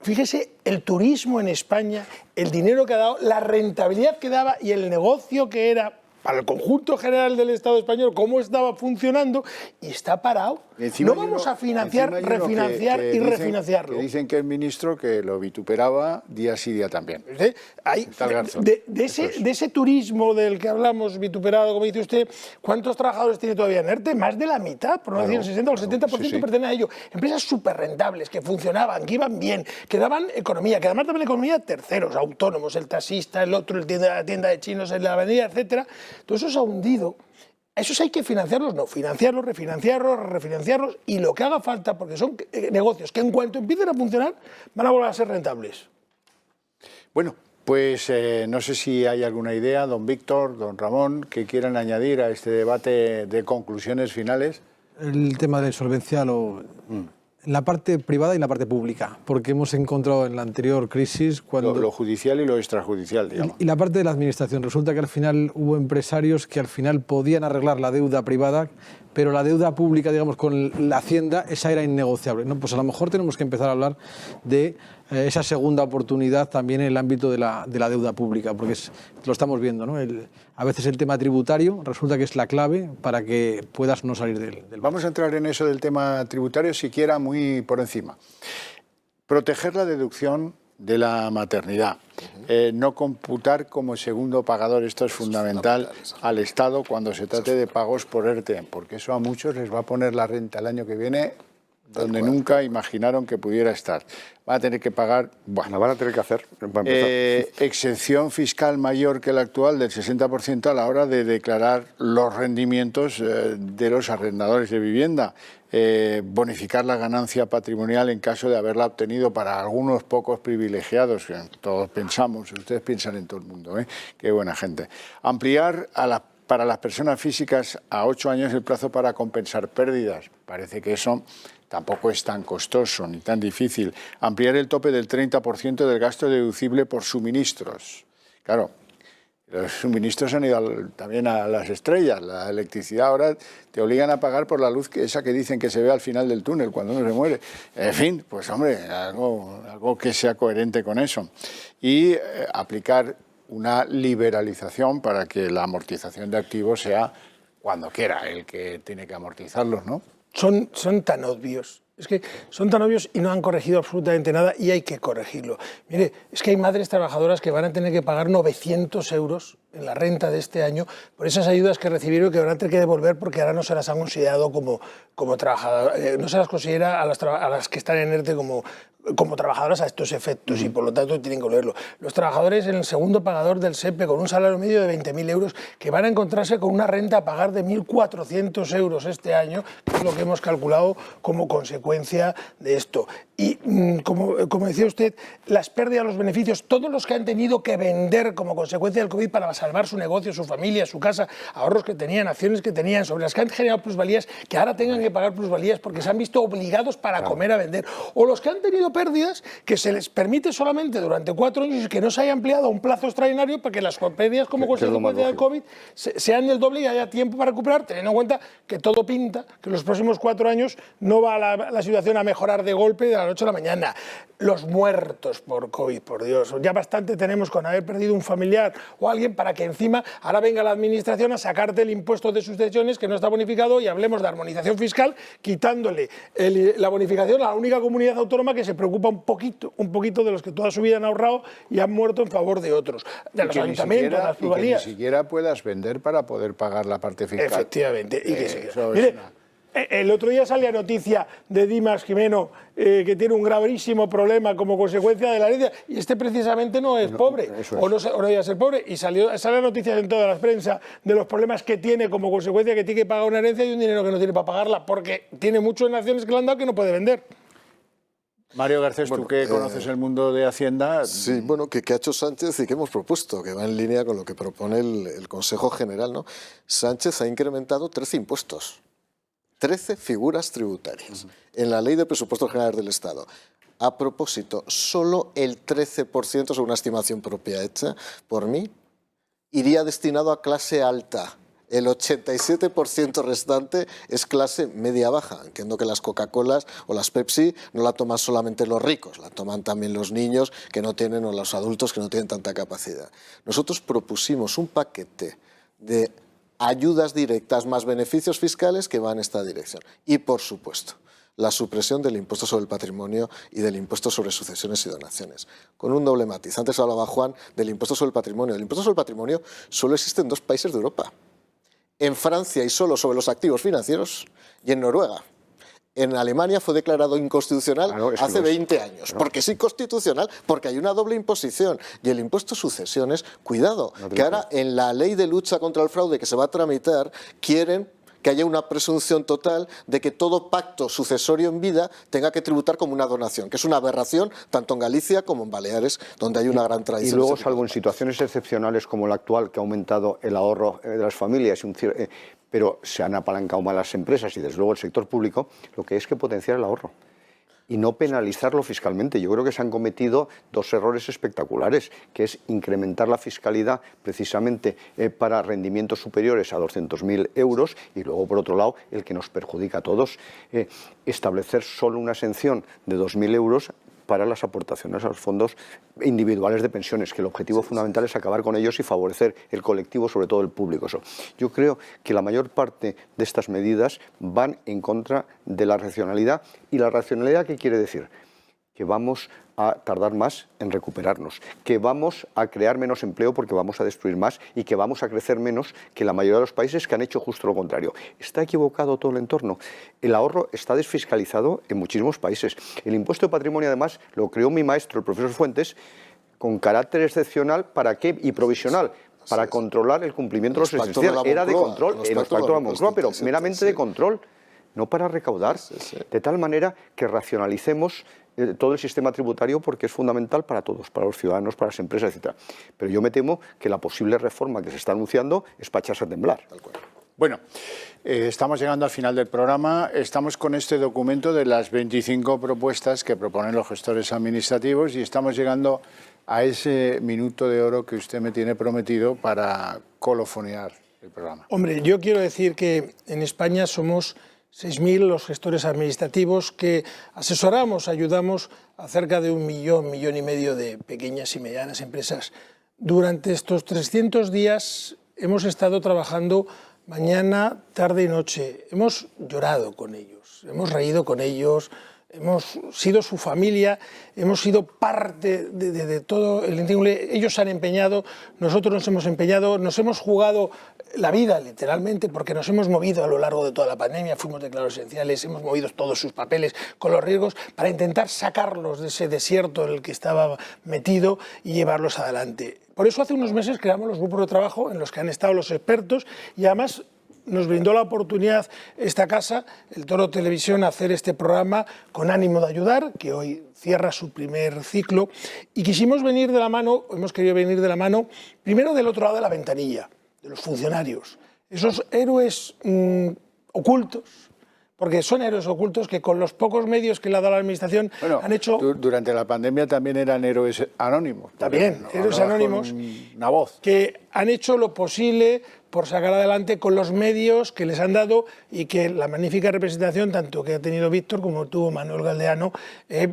fíjese el turismo en España, el dinero que ha dado, la rentabilidad que daba y el negocio que era para el conjunto general del Estado español, cómo estaba funcionando, y está parado. No vamos a financiar, refinanciar y refinanciarlo. Que dicen que el ministro que lo vituperaba día sí día también. De ese turismo del que hablamos, vituperado, como dice usted, ¿cuántos trabajadores tiene todavía en ERTE? Más de la mitad, por no decir el 60 o el 70% pertenecen a ello. Empresas súper rentables, que funcionaban, que iban bien, que daban economía, que además daban economía a terceros, autónomos, el taxista, el otro, la tienda de chinos en la avenida, etcétera. Todo eso se ha hundido. A esos hay que financiarlos, no, financiarlos, refinanciarlos y lo que haga falta, porque son negocios que en cuanto empiecen a funcionar van a volver a ser rentables. Bueno, pues no sé si hay alguna idea, don Víctor, don Ramón, que quieran añadir a este debate de conclusiones finales. El tema de solvencia en la parte privada y en la parte pública, porque hemos encontrado en la anterior crisis cuando... Lo judicial y lo extrajudicial, digamos. Y la parte de la administración. Resulta que al final hubo empresarios que al final podían arreglar la deuda privada, pero la deuda pública, digamos, con la Hacienda, esa era innegociable, ¿no? Pues a lo mejor tenemos que empezar a hablar de esa segunda oportunidad también en el ámbito de la deuda pública, porque lo estamos viendo, ¿no? A veces el tema tributario resulta que es la clave para que puedas no salir del Vamos a entrar en eso del tema tributario, siquiera muy por encima. Proteger la deducción de la maternidad, no computar como segundo pagador, esto es fundamental al Estado cuando se trate de pagos por ERTE, porque eso a muchos les va a poner la renta el año que viene donde nunca imaginaron que pudiera estar. Van a tener que pagar... Bueno, la van a tener que hacer. Para empezar. Exención fiscal mayor que la actual del 60% a la hora de declarar los rendimientos de los arrendadores de vivienda. Bonificar la ganancia patrimonial en caso de haberla obtenido para algunos pocos privilegiados, que todos pensamos, ustedes piensan en todo el mundo, qué buena gente. Ampliar para las personas físicas a 8 años el plazo para compensar pérdidas. Parece que eso tampoco es tan costoso ni tan difícil. Ampliar el tope del 30% del gasto deducible por suministros. Claro, los suministros han ido también a las estrellas. La electricidad ahora te obligan a pagar por la luz esa que dicen que se ve al final del túnel cuando uno se muere. En fin, pues hombre, algo que sea coherente con eso. Y aplicar una liberalización para que la amortización de activos sea cuando quiera el que tiene que amortizarlos, ¿no? Son tan obvios. Es que son tan obvios y no han corregido absolutamente nada y hay que corregirlo. Mire, es que hay madres trabajadoras que van a tener que pagar 900 euros en la renta de este año por esas ayudas que recibieron y que van a tener que devolver porque ahora no se las han considerado como trabajadoras, no se las considera a las que están en ERTE como trabajadoras a estos efectos y por lo tanto tienen que volverlo. Los trabajadores en el segundo pagador del SEPE con un salario medio de 20.000 euros que van a encontrarse con una renta a pagar de 1.400 euros este año, que es lo que hemos calculado como consecuencia de esto. Y como decía usted, las pérdidas, los beneficios, todos los que han tenido que vender como consecuencia del COVID para salvar su negocio, su familia, su casa, ahorros que tenían, acciones que tenían, sobre las que han generado plusvalías, que ahora tengan que pagar plusvalías porque se han visto obligados para comer a vender. O los que han tenido pérdidas que se les permite solamente durante 4 años y que no se haya ampliado a un plazo extraordinario para que las pérdidas como consecuencia del COVID sean el doble y haya tiempo para recuperar, teniendo en cuenta que todo pinta, que en los próximos 4 años no va la situación a mejorar de golpe de la noche a la mañana. Los muertos por COVID, por Dios, ya bastante tenemos con haber perdido un familiar o alguien para que encima ahora venga la administración a sacarte el impuesto de sucesiones que no está bonificado y hablemos de armonización fiscal quitándole la bonificación a la única comunidad autónoma que se preocupa un poquito de los que toda su vida han ahorrado y han muerto en favor de otros, de los ayuntamientos, de las plusvalías. Y que ni siquiera puedas vender para poder pagar la parte fiscal. Efectivamente. Mire, el otro día salía noticia de Dimas Jimeno que tiene un gravísimo problema como consecuencia de la herencia y este precisamente no es pobre o no iba a ser pobre y sale noticias en todas las prensa de los problemas que tiene como consecuencia que tiene que pagar una herencia y un dinero que no tiene para pagarla porque tiene muchas naciones que le han dado que no puede vender. Mario Garcés, tú que conoces el mundo de Hacienda... Sí, bueno, ¿qué ha hecho Sánchez y qué hemos propuesto? Que va en línea con lo que propone el Consejo General, ¿no? Sánchez ha incrementado 13 impuestos. 13 figuras tributarias en la Ley de Presupuestos Generales del Estado. A propósito, solo el 13%, según una estimación propia hecha por mí, iría destinado a clase alta. El 87% restante es clase media-baja. Entiendo que las Coca-Colas o las Pepsi no la toman solamente los ricos, la toman también los niños que no tienen o los adultos que no tienen tanta capacidad. Nosotros propusimos un paquete de ayudas directas más beneficios fiscales que van en esta dirección. Y, por supuesto, la supresión del impuesto sobre el patrimonio y del impuesto sobre sucesiones y donaciones. Con un doble matiz. Antes hablaba Juan del impuesto sobre el patrimonio. El impuesto sobre el patrimonio solo existe en 2 países de Europa. En Francia y solo sobre los activos financieros y en Noruega. En Alemania fue declarado inconstitucional hace 20 años. Porque es inconstitucional, porque hay una doble imposición. Y el impuesto sucesiones, cuidado, que ahora en la ley de lucha contra el fraude que se va a tramitar, quieren que haya una presunción total de que todo pacto sucesorio en vida tenga que tributar como una donación, que es una aberración tanto en Galicia como en Baleares, donde hay una gran tradición. Y luego, salvo en situaciones excepcionales como la actual, que ha aumentado el ahorro de las familias, pero se han apalancado mal las empresas y desde luego el sector público, lo que es que potenciar el ahorro y no penalizarlo fiscalmente. Yo creo que se han cometido 2 errores espectaculares, que es incrementar la fiscalidad precisamente para rendimientos superiores a 200.000 euros y luego, por otro lado, el que nos perjudica a todos, establecer solo una exención de 2.000 euros para las aportaciones a los fondos individuales de pensiones, que el objetivo fundamental es acabar con ellos y favorecer el colectivo, sobre todo el público. Yo creo que la mayor parte de estas medidas van en contra de la racionalidad. ¿Y la racionalidad qué quiere decir? Que vamos a tardar más en recuperarnos, que vamos a crear menos empleo porque vamos a destruir más y que vamos a crecer menos que la mayoría de los países que han hecho justo lo contrario. Está equivocado todo el entorno. El ahorro está desfiscalizado en muchísimos países. El impuesto de patrimonio, además, lo creó mi maestro, el profesor Fuentes, con carácter excepcional, ¿para qué? Y provisional, para controlar el cumplimiento de los esenciales. Era de control, en los pactos de la Moncloa, pero meramente de control, no para recaudar, de tal manera que racionalicemos todo el sistema tributario porque es fundamental para todos, para los ciudadanos, para las empresas, etc. Pero yo me temo que la posible reforma que se está anunciando es para echarse a temblar. Bueno, estamos llegando al final del programa. Estamos con este documento de las 25 propuestas que proponen los gestores administrativos y estamos llegando a ese minuto de oro que usted me tiene prometido para colofonear el programa. Hombre, yo quiero decir que en España somos 6.000 los gestores administrativos que asesoramos, ayudamos a cerca de 1 millón, millón y medio de pequeñas y medianas empresas. Durante estos 300 días hemos estado trabajando mañana, tarde y noche. Hemos llorado con ellos, hemos reído con ellos, hemos sido su familia, hemos sido parte de todo el íntegrale. Ellos se han empeñado, nosotros nos hemos empeñado, nos hemos jugado la vida literalmente porque nos hemos movido a lo largo de toda la pandemia, fuimos declarados esenciales, hemos movido todos sus papeles con los riesgos para intentar sacarlos de ese desierto en el que estaba metido y llevarlos adelante. Por eso hace unos meses creamos los grupos de trabajo en los que han estado los expertos y además nos brindó la oportunidad esta casa, el Toro Televisión, a hacer este programa con ánimo de ayudar, que hoy cierra su primer ciclo, y quisimos venir de la mano, hemos querido venir de la mano, primero del otro lado de la ventanilla, de los funcionarios, esos héroes ocultos, porque son héroes ocultos que con los pocos medios que le ha dado la Administración han hecho... Durante la pandemia también eran héroes anónimos. También, héroes anónimos una voz. Que han hecho lo posible por sacar adelante con los medios que les han dado y que la magnífica representación, tanto que ha tenido Víctor como tuvo Manuel Galdeano,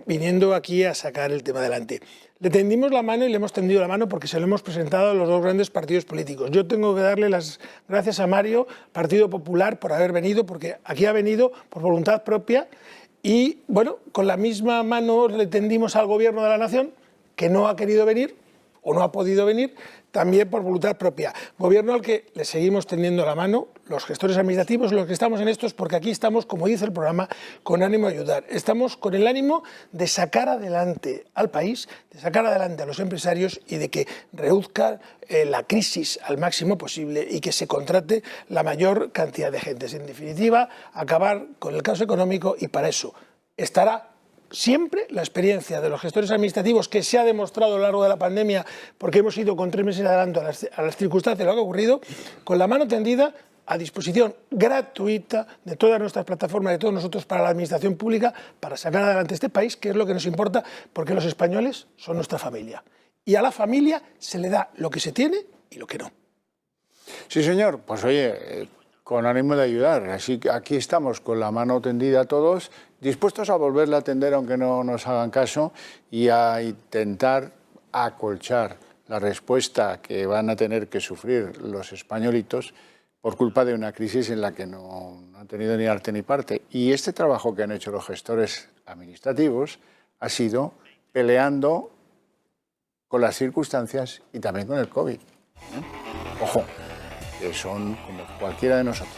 viniendo aquí a sacar el tema adelante. Le tendimos la mano y le hemos tendido la mano porque se lo hemos presentado a los dos grandes partidos políticos. Yo tengo que darle las gracias a Mario, Partido Popular, por haber venido, porque aquí ha venido por voluntad propia y, bueno, con la misma mano le tendimos al Gobierno de la Nación, que no ha querido venir o no ha podido venir, también por voluntad propia. Gobierno al que le seguimos tendiendo la mano, los gestores administrativos, los que estamos en estos, porque aquí estamos, como dice el programa, con ánimo de ayudar. Estamos con el ánimo de sacar adelante al país, de sacar adelante a los empresarios y de que reduzca la crisis al máximo posible y que se contrate la mayor cantidad de gente. En definitiva, acabar con el caos económico y para eso estará siempre la experiencia de los gestores administrativos que se ha demostrado a lo largo de la pandemia, porque hemos ido con 3 meses de adelanto a las circunstancias de lo que ha ocurrido, con la mano tendida a disposición gratuita de todas nuestras plataformas, de todos nosotros para la administración pública, para sacar adelante este país, que es lo que nos importa, porque los españoles son nuestra familia. Y a la familia se le da lo que se tiene y lo que no. Sí, señor. Pues oye, con ánimo de ayudar. Así que aquí estamos con la mano tendida a todos, dispuestos a volverle a atender aunque no nos hagan caso y a intentar acolchar la respuesta que van a tener que sufrir los españolitos por culpa de una crisis en la que no han tenido ni arte ni parte. Y este trabajo que han hecho los gestores administrativos ha sido peleando con las circunstancias y también con el COVID. Ojo, que son como cualquiera de nosotros.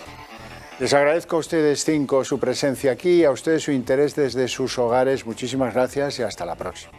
Les agradezco a ustedes 5 su presencia aquí, a ustedes su interés desde sus hogares. Muchísimas gracias y hasta la próxima.